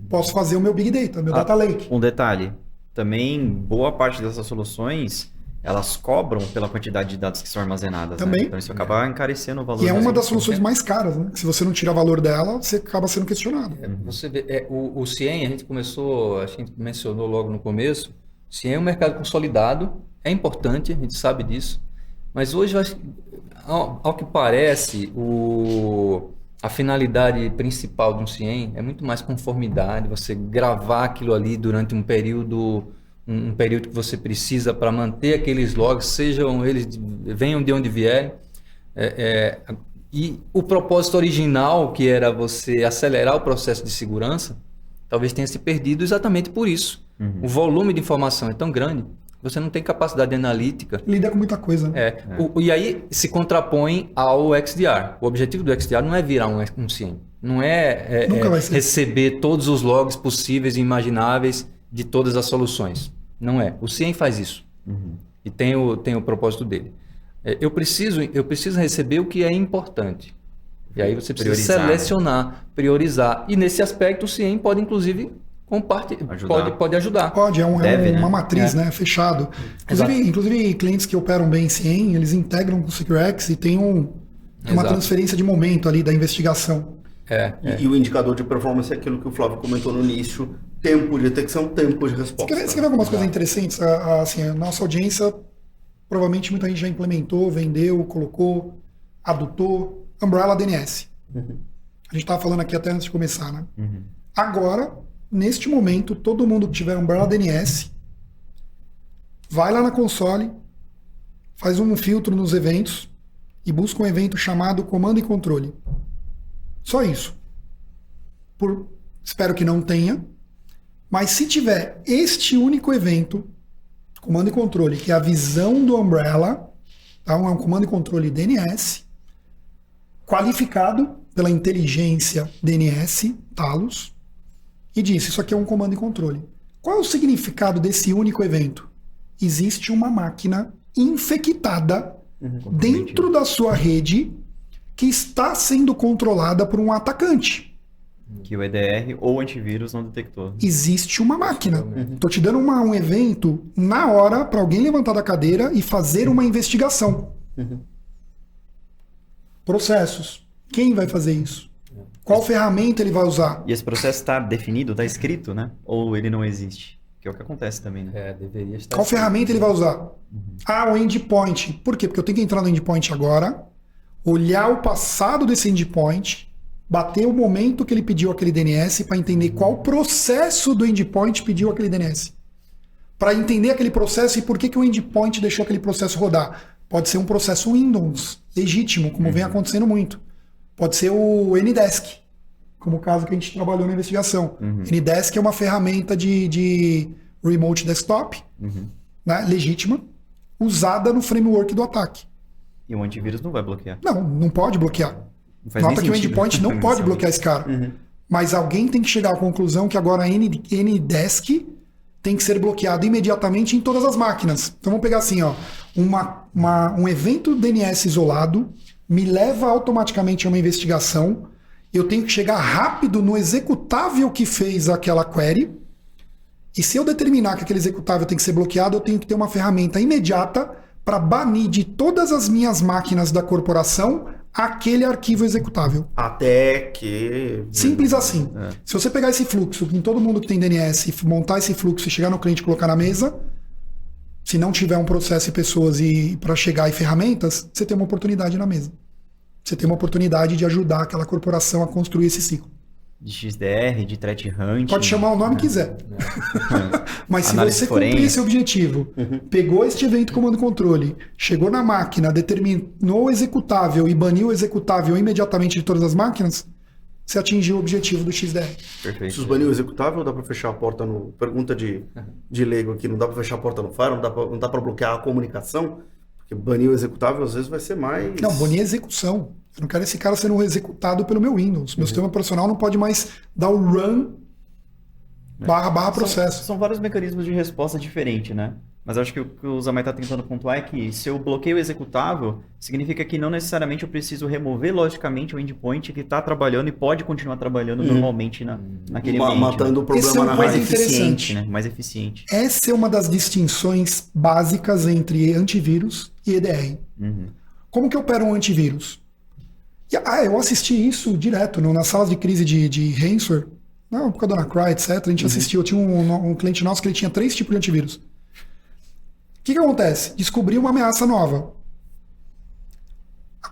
Posso fazer o meu Big Data, meu Data Lake. Um detalhe, também boa parte dessas soluções, elas cobram pela quantidade de dados que são armazenadas. Também. Né? Então isso acaba encarecendo o valor. E é uma das soluções mais caras, né? Se você não tira valor dela, você acaba sendo questionado. Você vê, o CIEM, a gente mencionou logo no começo, o CIEM é um mercado consolidado, é importante, a gente sabe disso, mas hoje, eu acho, ao que parece, a finalidade principal de um CIEM é muito mais conformidade, você gravar aquilo ali durante um período que você precisa para manter aqueles logs, venham de onde vierem. E o propósito original, que era você acelerar o processo de segurança, talvez tenha se perdido exatamente por isso. O volume de informação é tão grande, você não tem capacidade analítica. Lida com muita coisa. Né? E aí se contrapõe ao XDR. O objetivo do XDR não é virar um CIEM. Não é receber todos os logs possíveis e imagináveis de todas as soluções. Não é. O CIEM faz isso. E tem o propósito dele. Eu preciso receber o que é importante. E aí você precisa selecionar, priorizar. E nesse aspecto o CIEM pode, inclusive, pode ajudar. Pode, uma matriz, né? Fechado. Inclusive, clientes que operam bem em CIEM, eles integram com o SecureX e tem uma transferência de momento ali da investigação. E o indicador de performance é aquilo que o Flávio comentou no início, tempo de detecção, tempo de resposta. Você quer ver algumas coisas interessantes? Assim, a nossa audiência, provavelmente muita gente já implementou, vendeu, colocou, adotou Umbrella DNS. A gente estava falando aqui até antes de começar, né? Agora, neste momento, todo mundo que tiver Umbrella DNS, vai lá na console, faz um filtro nos eventos e busca um evento chamado comando e controle. Só isso. Espero que não tenha, mas se tiver este único evento, comando e controle, que é a visão do Umbrella, tá? É um comando e controle DNS, qualificado pela inteligência DNS, Talos, e disse, isso aqui é um comando e controle. Qual é o significado desse único evento? Existe uma máquina infectada dentro da sua rede que está sendo controlada por um atacante. Que o EDR ou o antivírus não detectou. Existe uma máquina. Estou te dando um evento na hora para alguém levantar da cadeira e fazer uma investigação. Processos. Quem vai fazer isso? Qual ferramenta ele vai usar? E esse processo está definido, está escrito, né? Ou ele não existe? Que é o que acontece também, né? Deveria estar. Qual ferramenta ele vai usar? O endpoint. Por quê? Porque eu tenho que entrar no endpoint agora, olhar o passado desse endpoint, bater o momento que ele pediu aquele DNS para entender qual processo do endpoint pediu aquele DNS. Para entender aquele processo e por que o endpoint deixou aquele processo rodar. Pode ser um processo Windows, legítimo, como vem acontecendo muito. Pode ser o Ndesk, como o caso que a gente trabalhou na investigação. Ndesk é uma ferramenta de remote desktop, né, legítima, usada no framework do ataque. E o antivírus não vai bloquear. Não pode bloquear. Nota que o endpoint não pode bloquear esse cara. Mas alguém tem que chegar à conclusão que agora Ndesk tem que ser bloqueado imediatamente em todas as máquinas. Então vamos pegar assim, ó, um evento DNS isolado me leva automaticamente a uma investigação. Eu tenho que chegar rápido no executável que fez aquela query. E se eu determinar que aquele executável tem que ser bloqueado, eu tenho que ter uma ferramenta imediata para banir de todas as minhas máquinas da corporação aquele arquivo executável. Até que... Simples assim. Se você pegar esse fluxo em todo mundo que tem DNS, montar esse fluxo e chegar no cliente e colocar na mesa, se não tiver um processo e pessoas para chegar e ferramentas, você tem uma oportunidade na mesa. Você tem uma oportunidade de ajudar aquela corporação a construir esse ciclo. De XDR, de threat hunt. Pode chamar o nome que quiser. Mas se Análise você cumprir esse objetivo, pegou este evento comando controle, chegou na máquina, determinou o executável e baniu o executável imediatamente de todas as máquinas, você atingiu o objetivo do XDR. Perfeito. Se banir o executável, dá para fechar a porta no... Pergunta de leigo aqui, não dá para fechar a porta no Fire? Não dá para bloquear a comunicação? Porque banir o executável às vezes vai ser mais... Não, banir a execução. Eu não quero esse cara sendo executado pelo meu Windows. Meu sistema operacional não pode mais dar o run / processo. São vários mecanismos de resposta diferentes, né? Mas acho que o que o Zamai está tentando pontuar é que se eu bloqueio o executável, significa que não necessariamente eu preciso remover logicamente o endpoint que está trabalhando e pode continuar trabalhando normalmente naquele ambiente. Matando o problema Esse é um na mais raiz. interessante. Né? Mais eficiente. Essa é uma das distinções básicas entre antivírus e EDR. Como que opera um antivírus? Eu assisti isso direto nas salas de crise de ransomware, na época da Anacry, etc. A gente assistiu. Eu tinha um cliente nosso que ele tinha 3 tipos de antivírus. O que acontece? Descobri uma ameaça nova.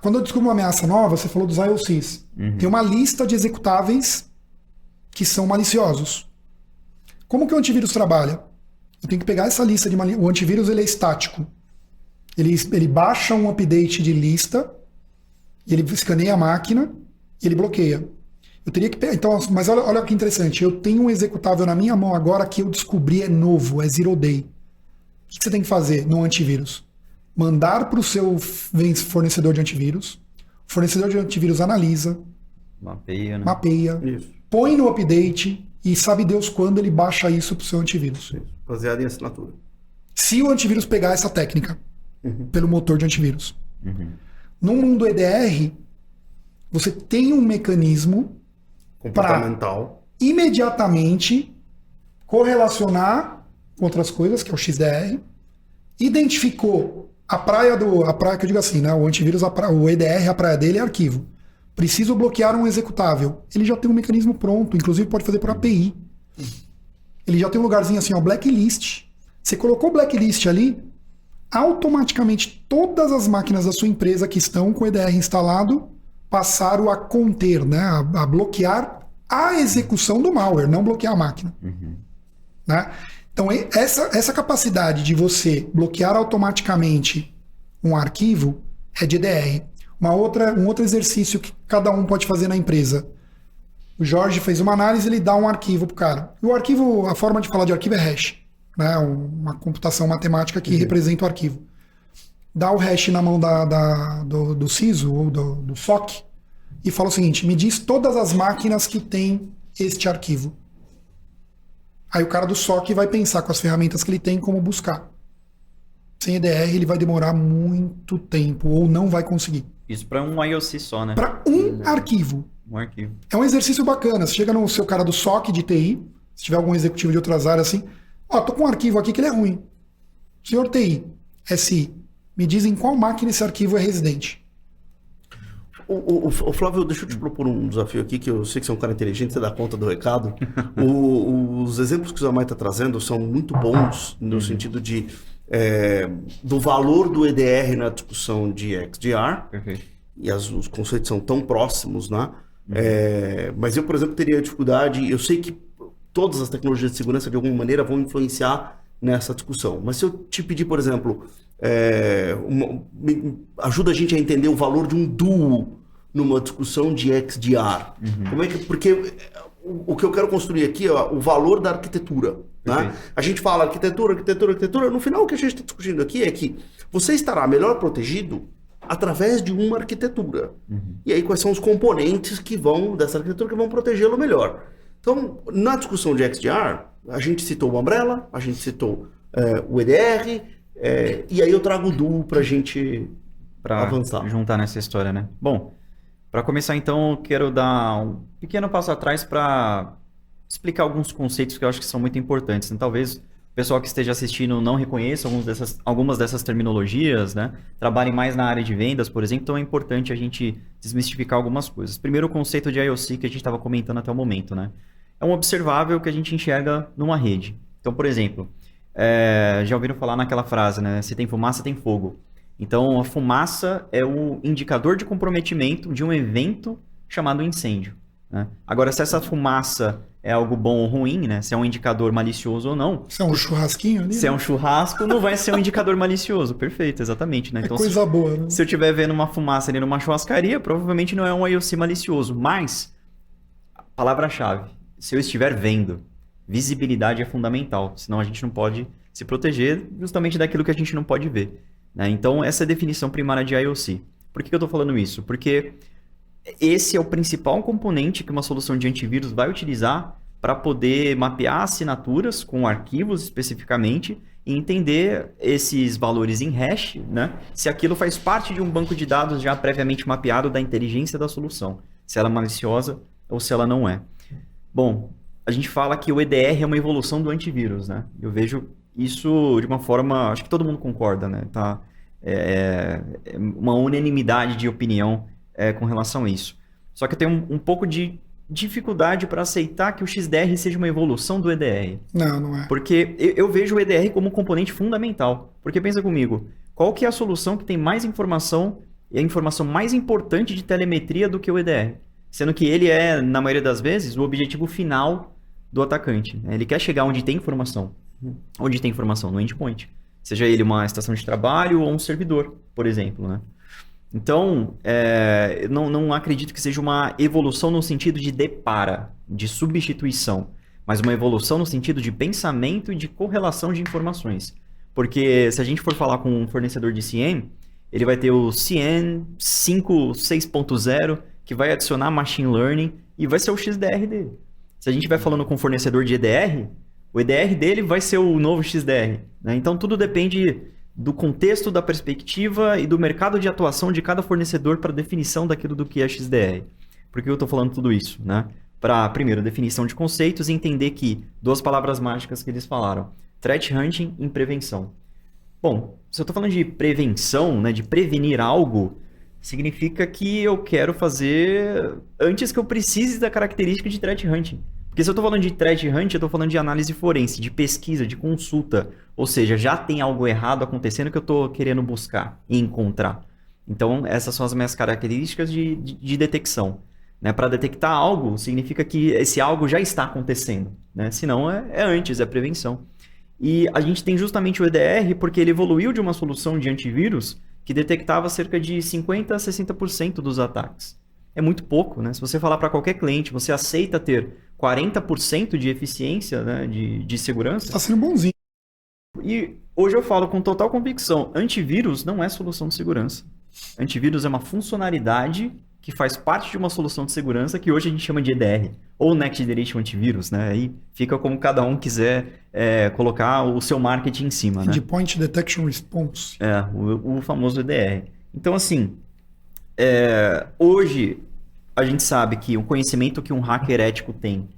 Quando eu descubro uma ameaça nova, você falou dos IOCs. Tem uma lista de executáveis que são maliciosos. Como que o antivírus trabalha? Eu tenho que pegar essa lista de o antivírus, ele é estático. Ele baixa um update de lista, e ele escaneia a máquina e ele bloqueia. Eu teria que pegar. Então, mas olha que interessante. Eu tenho um executável na minha mão agora que eu descobri é novo, é Zero Day. O que você tem que fazer no antivírus? Mandar para o seu fornecedor de antivírus. O fornecedor de antivírus analisa, mapeia, Isso. Põe no update e sabe Deus quando ele baixa isso para o seu antivírus. Baseado em assinatura. Se o antivírus pegar essa técnica pelo motor de antivírus. No mundo EDR, você tem um mecanismo comportamental imediatamente correlacionar com outras coisas, que é o XDR, identificou a praia que eu digo assim, né? O antivírus, o EDR, a praia dele é arquivo. Preciso bloquear um executável. Ele já tem um mecanismo pronto, inclusive pode fazer por API. Ele já tem um lugarzinho assim, ó, blacklist. Você colocou blacklist ali, automaticamente todas as máquinas da sua empresa que estão com o EDR instalado passaram a conter, né, a bloquear a execução do malware, não bloquear a máquina. Né? Então, essa capacidade de você bloquear automaticamente um arquivo é de EDR. Um outro exercício que cada um pode fazer na empresa. O Jorge fez uma análise, ele dá um arquivo para o cara. E o arquivo, a forma de falar de arquivo é hash, né? Uma computação matemática que representa o arquivo. Dá o hash na mão do CISO ou do SOC e fala o seguinte: me diz todas as máquinas que tem este arquivo. Aí o cara do SOC vai pensar com as ferramentas que ele tem como buscar. Sem EDR ele vai demorar muito tempo ou não vai conseguir. Isso para um IOC só, né? Para arquivo. Um arquivo. É um exercício bacana. Você chega no seu cara do SOC de TI, se tiver algum executivo de outras áreas assim, tô com um arquivo aqui que ele é ruim. Senhor TI, SI, me diz em qual máquina esse arquivo é residente. O Flávio, deixa eu te propor um desafio aqui, que eu sei que você é um cara inteligente, você dá conta do recado. Os exemplos que o Zamai está trazendo são muito bons no sentido de do valor do EDR na discussão de XDR. Perfeito. E os conceitos são tão próximos, né? Mas eu, por exemplo, teria dificuldade. Eu sei que todas as tecnologias de segurança, de alguma maneira, vão influenciar nessa discussão. Mas se eu te pedir, por exemplo, ajuda a gente a entender o valor de um duo numa discussão de XDR. Como é que, porque o que eu quero construir aqui é o valor da arquitetura. Né? A gente fala arquitetura. No final, o que a gente está discutindo aqui é que você estará melhor protegido através de uma arquitetura. E aí, quais são os componentes dessa arquitetura que vão protegê-lo melhor? Então, na discussão de XDR, a gente citou o Umbrella, a gente citou o EDR, e aí eu trago o duo para a gente avançar. Juntar nessa história, né? Bom, para começar então, eu quero dar um pequeno passo atrás para explicar alguns conceitos que eu acho que são muito importantes. Então, talvez o pessoal que esteja assistindo não reconheça algumas dessas terminologias, né? Trabalhem mais na área de vendas, por exemplo, então é importante a gente desmistificar algumas coisas. Primeiro, o conceito de IOC que a gente estava comentando até o momento, né? É um observável que a gente enxerga numa rede. Então, por exemplo, já ouviram falar naquela frase, né? Se tem fumaça, tem fogo. Então, a fumaça é o indicador de comprometimento de um evento chamado incêndio. Né? Agora, se essa fumaça é algo bom ou ruim, né? Se é um indicador malicioso ou não. Se é um churrasquinho ali? Se é um churrasco, não vai ser um indicador malicioso. Perfeito, exatamente. Né? Então, coisa boa, né? Se eu estiver vendo uma fumaça ali numa churrascaria, provavelmente não é um IOC malicioso. Mas, palavra-chave, se eu estiver vendo, visibilidade é fundamental. Senão a gente não pode se proteger justamente daquilo que a gente não pode ver. Né? Então, essa é a definição primária de IOC. Por que eu estou falando isso? Porque esse é o principal componente que uma solução de antivírus vai utilizar para poder mapear assinaturas com arquivos especificamente e entender esses valores em hash, né? Se aquilo faz parte de um banco de dados já previamente mapeado da inteligência da solução, se ela é maliciosa ou se ela não é. Bom, a gente fala que o EDR é uma evolução do antivírus, né? Eu vejo isso de uma forma, acho que todo mundo concorda, né? Tá? Uma unanimidade de opinião com relação a isso. Só que eu tenho um pouco de dificuldade para aceitar que o XDR seja uma evolução do EDR. Não é. Porque eu vejo o EDR como um componente fundamental. Porque pensa comigo, qual que é a solução que tem mais informação e a informação mais importante de telemetria do que o EDR? Sendo que ele é, na maioria das vezes, o objetivo final do atacante. Ele quer chegar onde tem informação. Onde tem informação? No endpoint. Seja ele uma estação de trabalho ou um servidor, por exemplo, né? Então, não acredito que seja uma evolução no sentido de depara, de substituição, mas uma evolução no sentido de pensamento e de correlação de informações. Porque se a gente for falar com um fornecedor de CIEM, ele vai ter o CIEM 6.0, que vai adicionar Machine Learning e vai ser o XDR dele. Se a gente vai falando com um fornecedor de EDR, o EDR dele vai ser o novo XDR. Né? Então, tudo depende do contexto, da perspectiva e do mercado de atuação de cada fornecedor para a definição daquilo do que é XDR. Por que eu estou falando tudo isso? Né? Para, primeiro, definição de conceitos e entender que duas palavras mágicas que eles falaram, threat hunting e prevenção. Bom, se eu estou falando de prevenção, né, de prevenir algo, significa que eu quero fazer antes que eu precise da característica de threat hunting. Porque se eu estou falando de threat hunting, eu estou falando de análise forense, de pesquisa, de consulta. Ou seja, já tem algo errado acontecendo que eu estou querendo buscar e encontrar. Então, essas são as minhas características de detecção. Né? Para detectar algo, significa que esse algo já está acontecendo. Né? Senão é antes, é prevenção. E a gente tem justamente o EDR porque ele evoluiu de uma solução de antivírus que detectava cerca de 50% a 60% dos ataques. É muito pouco, né? Se você falar para qualquer cliente, você aceita ter 40% de eficiência, né, de segurança? Está sendo bonzinho. E hoje eu falo com total convicção, antivírus não é solução de segurança. Antivírus é uma funcionalidade que faz parte de uma solução de segurança que hoje a gente chama de EDR, ou Next Generation Antivírus, né? Aí fica como cada um quiser colocar o seu marketing em cima, né? Endpoint Detection Response. O famoso EDR. Então, assim, hoje a gente sabe que o conhecimento que um hacker ético tem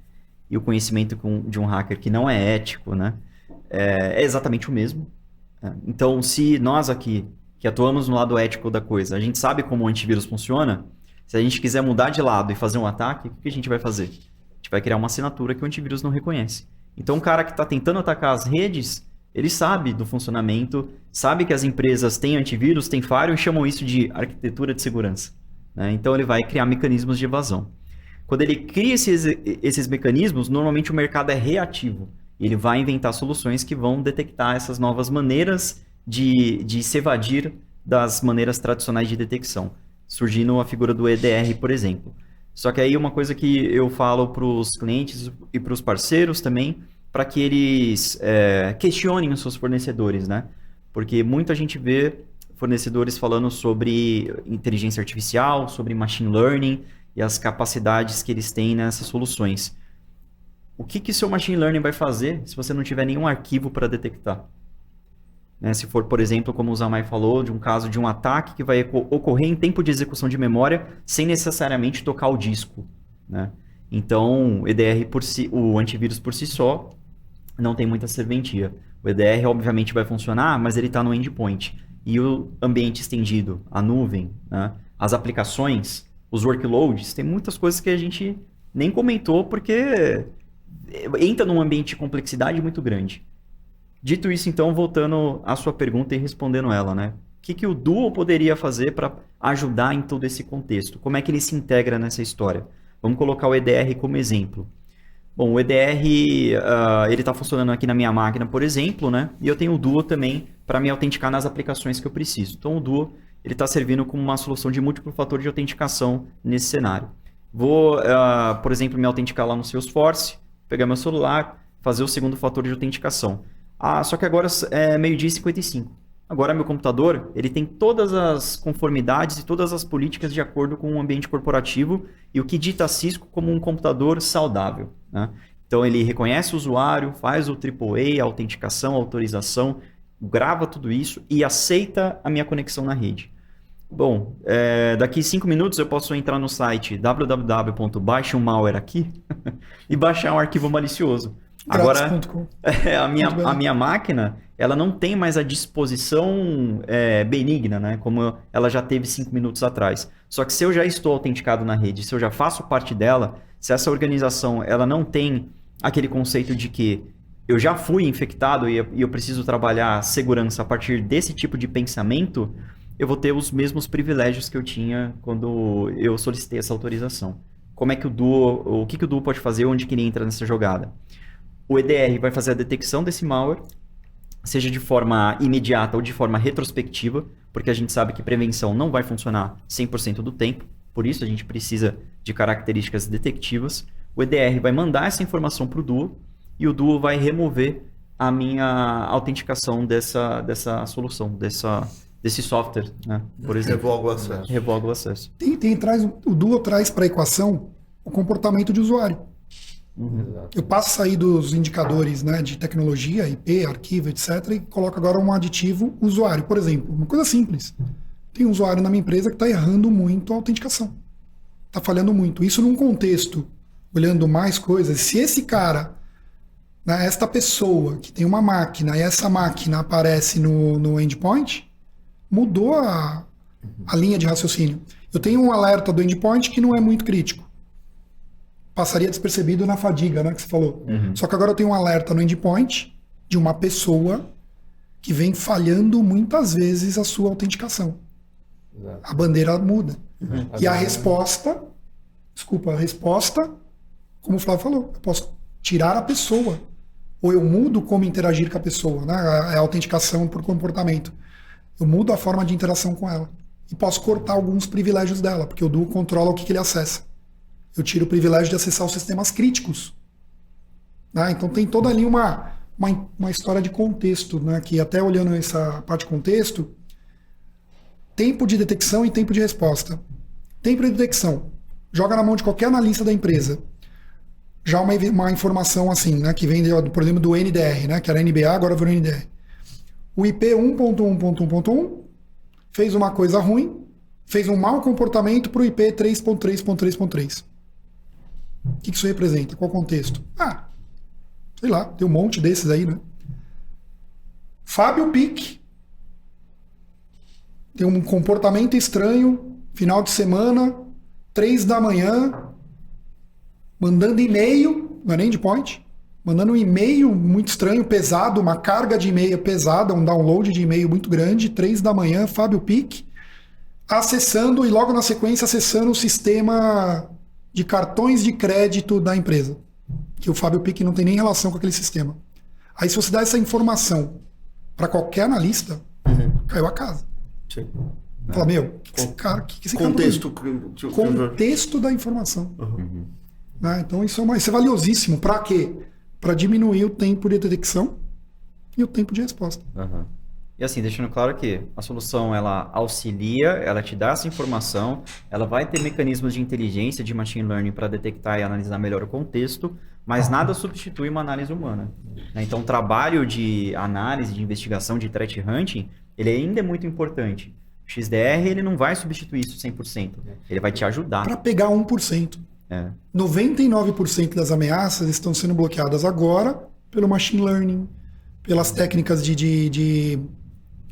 e o conhecimento de um hacker que não é ético, né? É exatamente o mesmo. Então, se nós aqui, que atuamos no lado ético da coisa, a gente sabe como o antivírus funciona, se a gente quiser mudar de lado e fazer um ataque, o que a gente vai fazer? A gente vai criar uma assinatura que o antivírus não reconhece. Então, o cara que está tentando atacar as redes, ele sabe do funcionamento, sabe que as empresas têm antivírus, têm firewall e chamam isso de arquitetura de segurança. Né? Então, ele vai criar mecanismos de evasão. Quando ele cria esses mecanismos, normalmente o mercado é reativo. Ele vai inventar soluções que vão detectar essas novas maneiras de se evadir das maneiras tradicionais de detecção, surgindo a figura do EDR, por exemplo. Só que aí uma coisa que eu falo para os clientes e para os parceiros também, para que eles questionem os seus fornecedores, né? Porque muita gente vê fornecedores falando sobre inteligência artificial, sobre machine learning e as capacidades que eles têm nessas soluções. O que seu machine learning vai fazer se você não tiver nenhum arquivo para detectar? Né? Se for, por exemplo, como o Zamay falou, de um caso de um ataque que vai ocorrer em tempo de execução de memória sem necessariamente tocar o disco. Né? Então, o EDR o antivírus por si só não tem muita serventia. O EDR obviamente vai funcionar, mas ele está no endpoint. E o ambiente estendido, a nuvem, né? As aplicações, os workloads, tem muitas coisas que a gente nem comentou porque entra num ambiente de complexidade muito grande. Dito isso, então, voltando à sua pergunta e respondendo ela, né? O que o Duo poderia fazer para ajudar em todo esse contexto? Como é que ele se integra nessa história? Vamos colocar o EDR como exemplo. Bom, o EDR, ele está funcionando aqui na minha máquina, por exemplo, né? E eu tenho o Duo também para me autenticar nas aplicações que eu preciso. Então, o Duo ele está servindo como uma solução de múltiplo fator de autenticação nesse cenário. Vou, por exemplo, me autenticar lá no Salesforce, pegar meu celular, fazer o segundo fator de autenticação. Só que agora é 12h55. Agora meu computador ele tem todas as conformidades e todas as políticas de acordo com o ambiente corporativo e o que dita a Cisco como um computador saudável. Né? Então ele reconhece o usuário, faz o AAA, a autenticação, a autorização, grava tudo isso e aceita a minha conexão na rede. Bom, daqui 5 minutos eu posso entrar no site www.baixeummalware.aqui e baixar um arquivo malicioso. Agora, a minha máquina, ela não tem mais a disposição benigna, né? Como ela já teve 5 minutos atrás. Só que se eu já estou autenticado na rede, se eu já faço parte dela, se essa organização ela não tem aquele conceito de que eu já fui infectado e eu preciso trabalhar segurança a partir desse tipo de pensamento, eu vou ter os mesmos privilégios que eu tinha quando eu solicitei essa autorização. Como é que o que o Duo pode fazer, onde que ele entra nessa jogada? O EDR vai fazer a detecção desse malware, seja de forma imediata ou de forma retrospectiva, porque a gente sabe que prevenção não vai funcionar 100% do tempo, por isso a gente precisa de características detectivas. O EDR vai mandar essa informação para o Duo e o Duo vai remover a minha autenticação dessa solução, desse software, né? Por exemplo. Revoga o acesso. Revoga o acesso. O Duo traz para a equação o comportamento de usuário. Eu passo a sair dos indicadores, né, de tecnologia, IP, arquivo, etc. e coloco agora um aditivo usuário. Por exemplo, uma coisa simples. Tem um usuário na minha empresa que está errando muito a autenticação. Está falhando muito. Isso num contexto, olhando mais coisas. Se esse cara, né, esta pessoa que tem uma máquina e essa máquina aparece no endpoint, mudou a linha de raciocínio. Eu tenho um alerta do endpoint que não é muito crítico. Passaria despercebido na fadiga, né, que você falou. Só que agora eu tenho um alerta no endpoint de uma pessoa que vem falhando muitas vezes a sua autenticação. Exato. A bandeira muda. E a resposta desculpa, a resposta, como o Flávio falou, eu posso tirar a pessoa, ou eu mudo como interagir com a pessoa, né? A autenticação por comportamento. Eu mudo a forma de interação com ela. E posso cortar alguns privilégios dela, porque o Duo controla o que ele acessa. Eu tiro o privilégio de acessar os sistemas críticos. Né? Então tem toda ali uma história de contexto, né? Que até olhando essa parte de contexto, tempo de detecção e tempo de resposta. Tempo de detecção. Joga na mão de qualquer analista da empresa. Já uma informação assim, né? Que vem por exemplo, do NDR, né? Que era NBA, agora virou NDR. O IP 1.1.1.1 fez uma coisa ruim, fez um mau comportamento para o IP 3.3.3.3. O que isso representa? Qual contexto? Sei lá, tem um monte desses aí, né? Fábio Pic tem um comportamento estranho, final de semana, 3 da manhã, mandando e-mail, não é nem de point, mandando um e-mail muito estranho, pesado, uma carga de e-mail pesada, um download de e-mail muito grande, 3 da manhã, Fábio Pic, acessando e logo na sequência acessando o sistema de cartões de crédito da empresa. Que o Fábio Pic não tem nem relação com aquele sistema. Aí se você dá essa informação para qualquer analista, caiu a casa. Sim. Fala, que esse cara contexto, contexto da informação. Né? Então isso é valiosíssimo. Para quê? Para diminuir o tempo de detecção e o tempo de resposta. E assim, deixando claro que a solução, ela auxilia, ela te dá essa informação, ela vai ter mecanismos de inteligência, de machine learning para detectar e analisar melhor o contexto, mas nada substitui uma análise humana. Né? Então, o trabalho de análise, de investigação, de threat hunting, ele ainda é muito importante. O XDR, ele não vai substituir isso 100%. Ele vai te ajudar. Para pegar 1%. 99% das ameaças estão sendo bloqueadas agora pelo machine learning, pelas técnicas de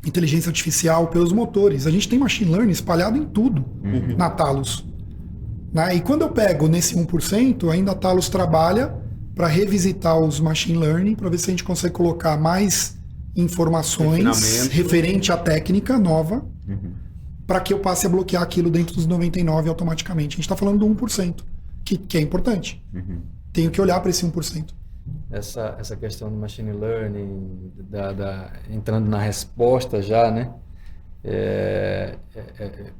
inteligência artificial, pelos motores. A gente tem machine learning espalhado em tudo na Talos. Né? E quando eu pego nesse 1%, ainda a Talos trabalha para revisitar os machine learning, para ver se a gente consegue colocar mais informações referente à técnica nova, para que eu passe a bloquear aquilo dentro dos 99% automaticamente. A gente está falando do 1%, que é importante. Tenho que olhar para esse 1%. Essa questão do machine learning, entrando na resposta já, né?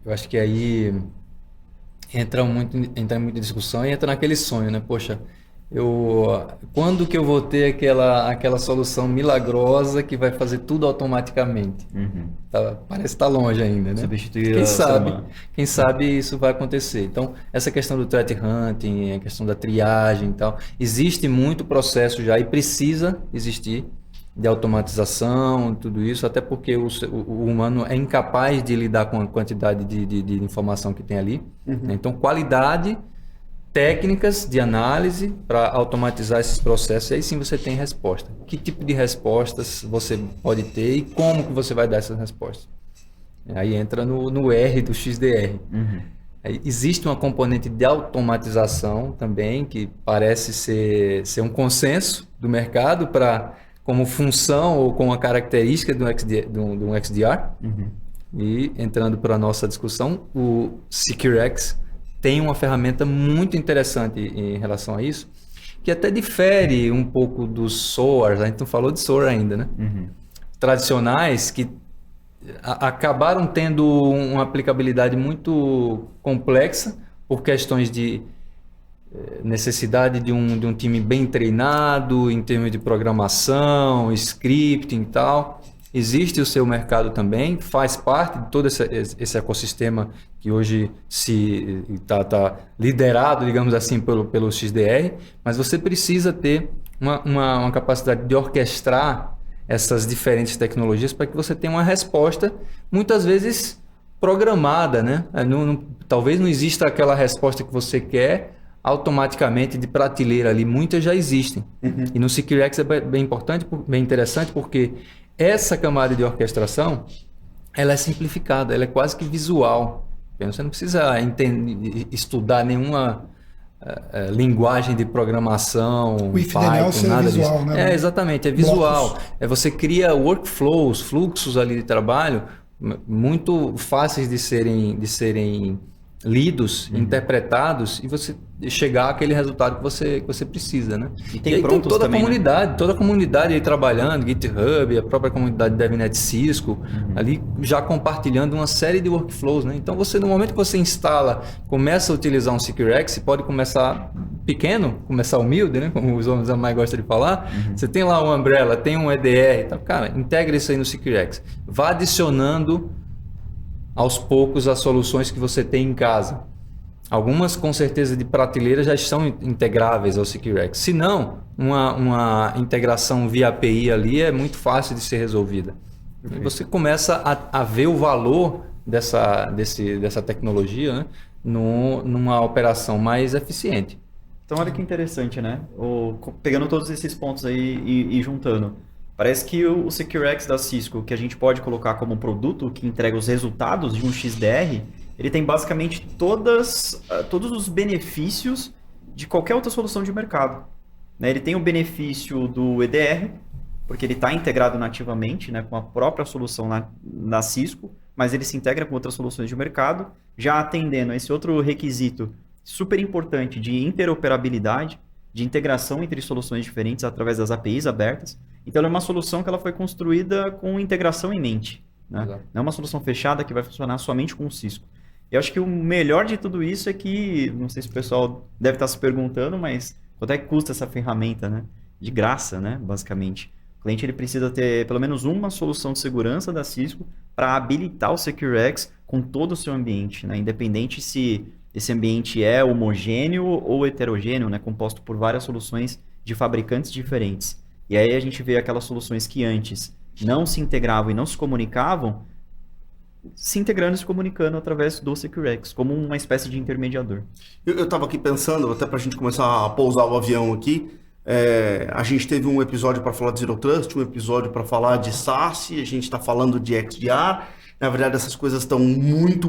Eu acho que aí entra muito em discussão e entra naquele sonho, né? Poxa, quando que eu vou ter aquela solução milagrosa que vai fazer tudo automaticamente? Parece estar longe ainda, né? Substituir quem sabe isso vai acontecer. Então, essa questão do threat hunting, a questão da triagem e tal, existe muito processo já e precisa existir de automatização, tudo isso, até porque o humano é incapaz de lidar com a quantidade de informação que tem ali. Né? Então, qualidade, técnicas de análise para automatizar esses processos, e aí sim você tem resposta. Que tipo de respostas você pode ter e como que você vai dar essas respostas? Aí entra no R do XDR. Aí existe uma componente de automatização também, que parece ser um consenso do mercado como função ou como uma característica do XDR. E entrando para a nossa discussão, o SecureX tem uma ferramenta muito interessante em relação a isso, que até difere um pouco dos SOARs, a gente não falou de SOAR ainda, né? Tradicionais, que acabaram tendo uma aplicabilidade muito complexa por questões de necessidade de um time bem treinado em termos de programação, scripting e tal. Existe o seu mercado também, faz parte de todo esse ecossistema que hoje está liderado, digamos assim, pelo XDR, mas você precisa ter uma capacidade de orquestrar essas diferentes tecnologias para que você tenha uma resposta, muitas vezes programada, né? Talvez não exista aquela resposta que você quer automaticamente de prateleira ali, muitas já existem. E no SecureX é bem importante, bem interessante, porque essa camada de orquestração, ela é simplificada, ela é quase que visual. Você não precisa estudar nenhuma linguagem de programação, o Python, nada visual, disso. Né? Exatamente, é visual. Você cria workflows, fluxos ali de trabalho muito fáceis de serem lidos, interpretados e você chegar àquele resultado que você precisa, né? E tem aí prontos toda também, toda a comunidade aí trabalhando, GitHub, a própria comunidade DevNet Cisco, ali já compartilhando uma série de workflows, né? Então você, no momento que você instala, começa a utilizar um SecureX, pode começar pequeno, começar humilde, né? Como os homens mais gostam de falar. Você tem lá um Umbrella, tem um EDR, então, cara, integra isso aí no SecureX. Vá adicionando aos poucos as soluções que você tem em casa. Algumas, com certeza, de prateleira já estão integráveis ao SecureX. Se não, uma integração via API ali é muito fácil de ser resolvida. E você começa a ver o valor dessa tecnologia, né, numa operação mais eficiente. Então, olha que interessante, né? Pegando todos esses pontos aí e juntando. Parece que o SecureX da Cisco, que a gente pode colocar como um produto que entrega os resultados de um XDR, ele tem basicamente todos os benefícios de qualquer outra solução de mercado. Né? Ele tem o benefício do EDR, porque ele está integrado nativamente, né, com a própria solução na Cisco, mas ele se integra com outras soluções de mercado, já atendendo a esse outro requisito super importante de interoperabilidade, de integração entre soluções diferentes através das APIs abertas. Então, ela é uma solução que ela foi construída com integração em mente. Né? Não é uma solução fechada que vai funcionar somente com o Cisco. Eu acho que o melhor de tudo isso é que, não sei se o pessoal deve estar se perguntando, mas quanto é que custa essa ferramenta, né? De graça, né? Basicamente. O cliente ele precisa ter pelo menos uma solução de segurança da Cisco para habilitar o SecureX com todo o seu ambiente, né? Independente se esse ambiente é homogêneo ou heterogêneo, né? Composto por várias soluções de fabricantes diferentes. E aí a gente vê aquelas soluções que antes não se integravam e não se comunicavam, se integrando e se comunicando através do SecureX, como uma espécie de intermediador. Eu estava aqui pensando, até para a gente começar a pousar o avião aqui, a gente teve um episódio para falar de Zero Trust, um episódio para falar de SaaS, a gente está falando de XDR. Na verdade, essas coisas estão muito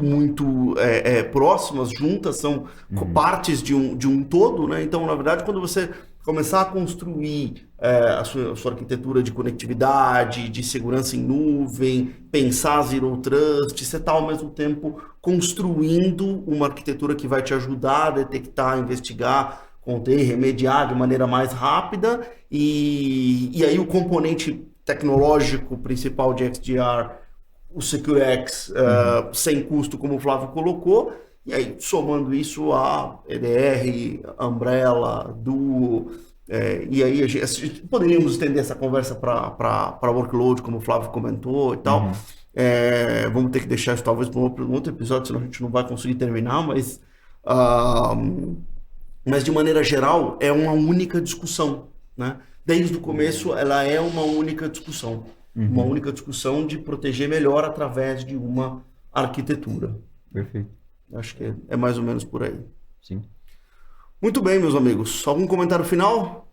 próximas, juntas, são partes de um todo, né? Então, na verdade, quando você começar a construir a sua arquitetura de conectividade, de segurança em nuvem, pensar Zero Trust, você está ao mesmo tempo construindo uma arquitetura que vai te ajudar a detectar, investigar, conter, remediar de maneira mais rápida, e aí o componente tecnológico principal de XDR, o SecureX, sem custo, como o Flávio colocou, e aí somando isso a EDR, Umbrella, Duo, e aí poderíamos estender essa conversa para workload, como o Flávio comentou e tal. Vamos ter que deixar isso talvez para um outro episódio, senão a gente não vai conseguir terminar, mas de maneira geral é uma única discussão, né? Desde o começo ela é uma única discussão. Uma única discussão de proteger melhor através de uma arquitetura. Perfeito. Acho que é mais ou menos por aí. Sim. Muito bem, meus amigos. Algum comentário final?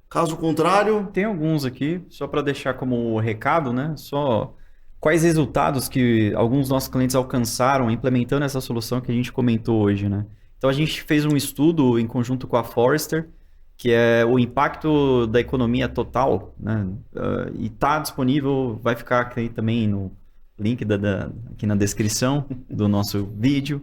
Caso contrário... Tem alguns aqui, só para deixar como recado, né? Só quais resultados que alguns dos nossos clientes alcançaram implementando essa solução que a gente comentou hoje, né? Então, a gente fez um estudo em conjunto com a Forrester, que é o impacto da economia total, né? E está disponível, vai ficar aqui também no link aqui na descrição do nosso vídeo.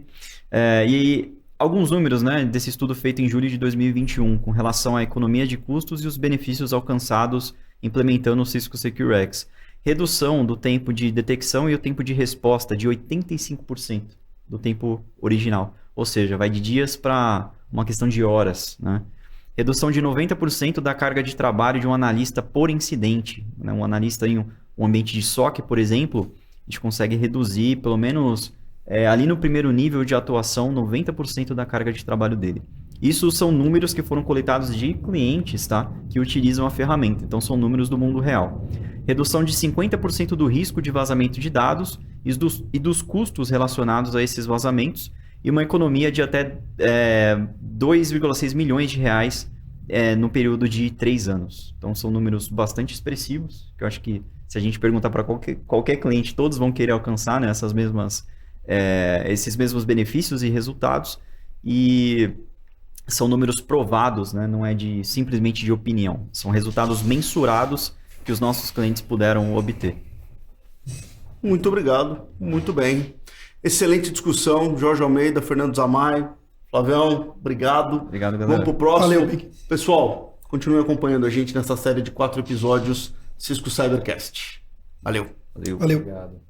E alguns números, né, desse estudo feito em julho de 2021 com relação à economia de custos e os benefícios alcançados implementando o Cisco SecureX. Redução do tempo de detecção e o tempo de resposta de 85% do tempo original. Ou seja, vai de dias para uma questão de horas, né? Redução de 90% da carga de trabalho de um analista por incidente. Né? Um analista em um ambiente de SOC, por exemplo, a gente consegue reduzir, pelo menos ali no primeiro nível de atuação, 90% da carga de trabalho dele. Isso são números que foram coletados de clientes, tá? Que utilizam a ferramenta. Então, são números do mundo real. Redução de 50% do risco de vazamento de dados e dos custos relacionados a esses vazamentos, e uma economia de até 2,6 milhões de reais no período de 3 anos. Então, são números bastante expressivos, que eu acho que se a gente perguntar para qualquer cliente, todos vão querer alcançar, né, esses mesmos benefícios e resultados, e são números provados, né, não é simplesmente de opinião, são resultados mensurados que os nossos clientes puderam obter. Muito obrigado, muito bem. Excelente discussão, Jorge Almeida, Fernando Zamay, Flavião, obrigado. Obrigado, galera. Vamos pro próximo. Valeu, Big. Pessoal, continue acompanhando a gente nessa série de 4 episódios Cisco Cybercast. Valeu. Valeu. Valeu. Obrigado.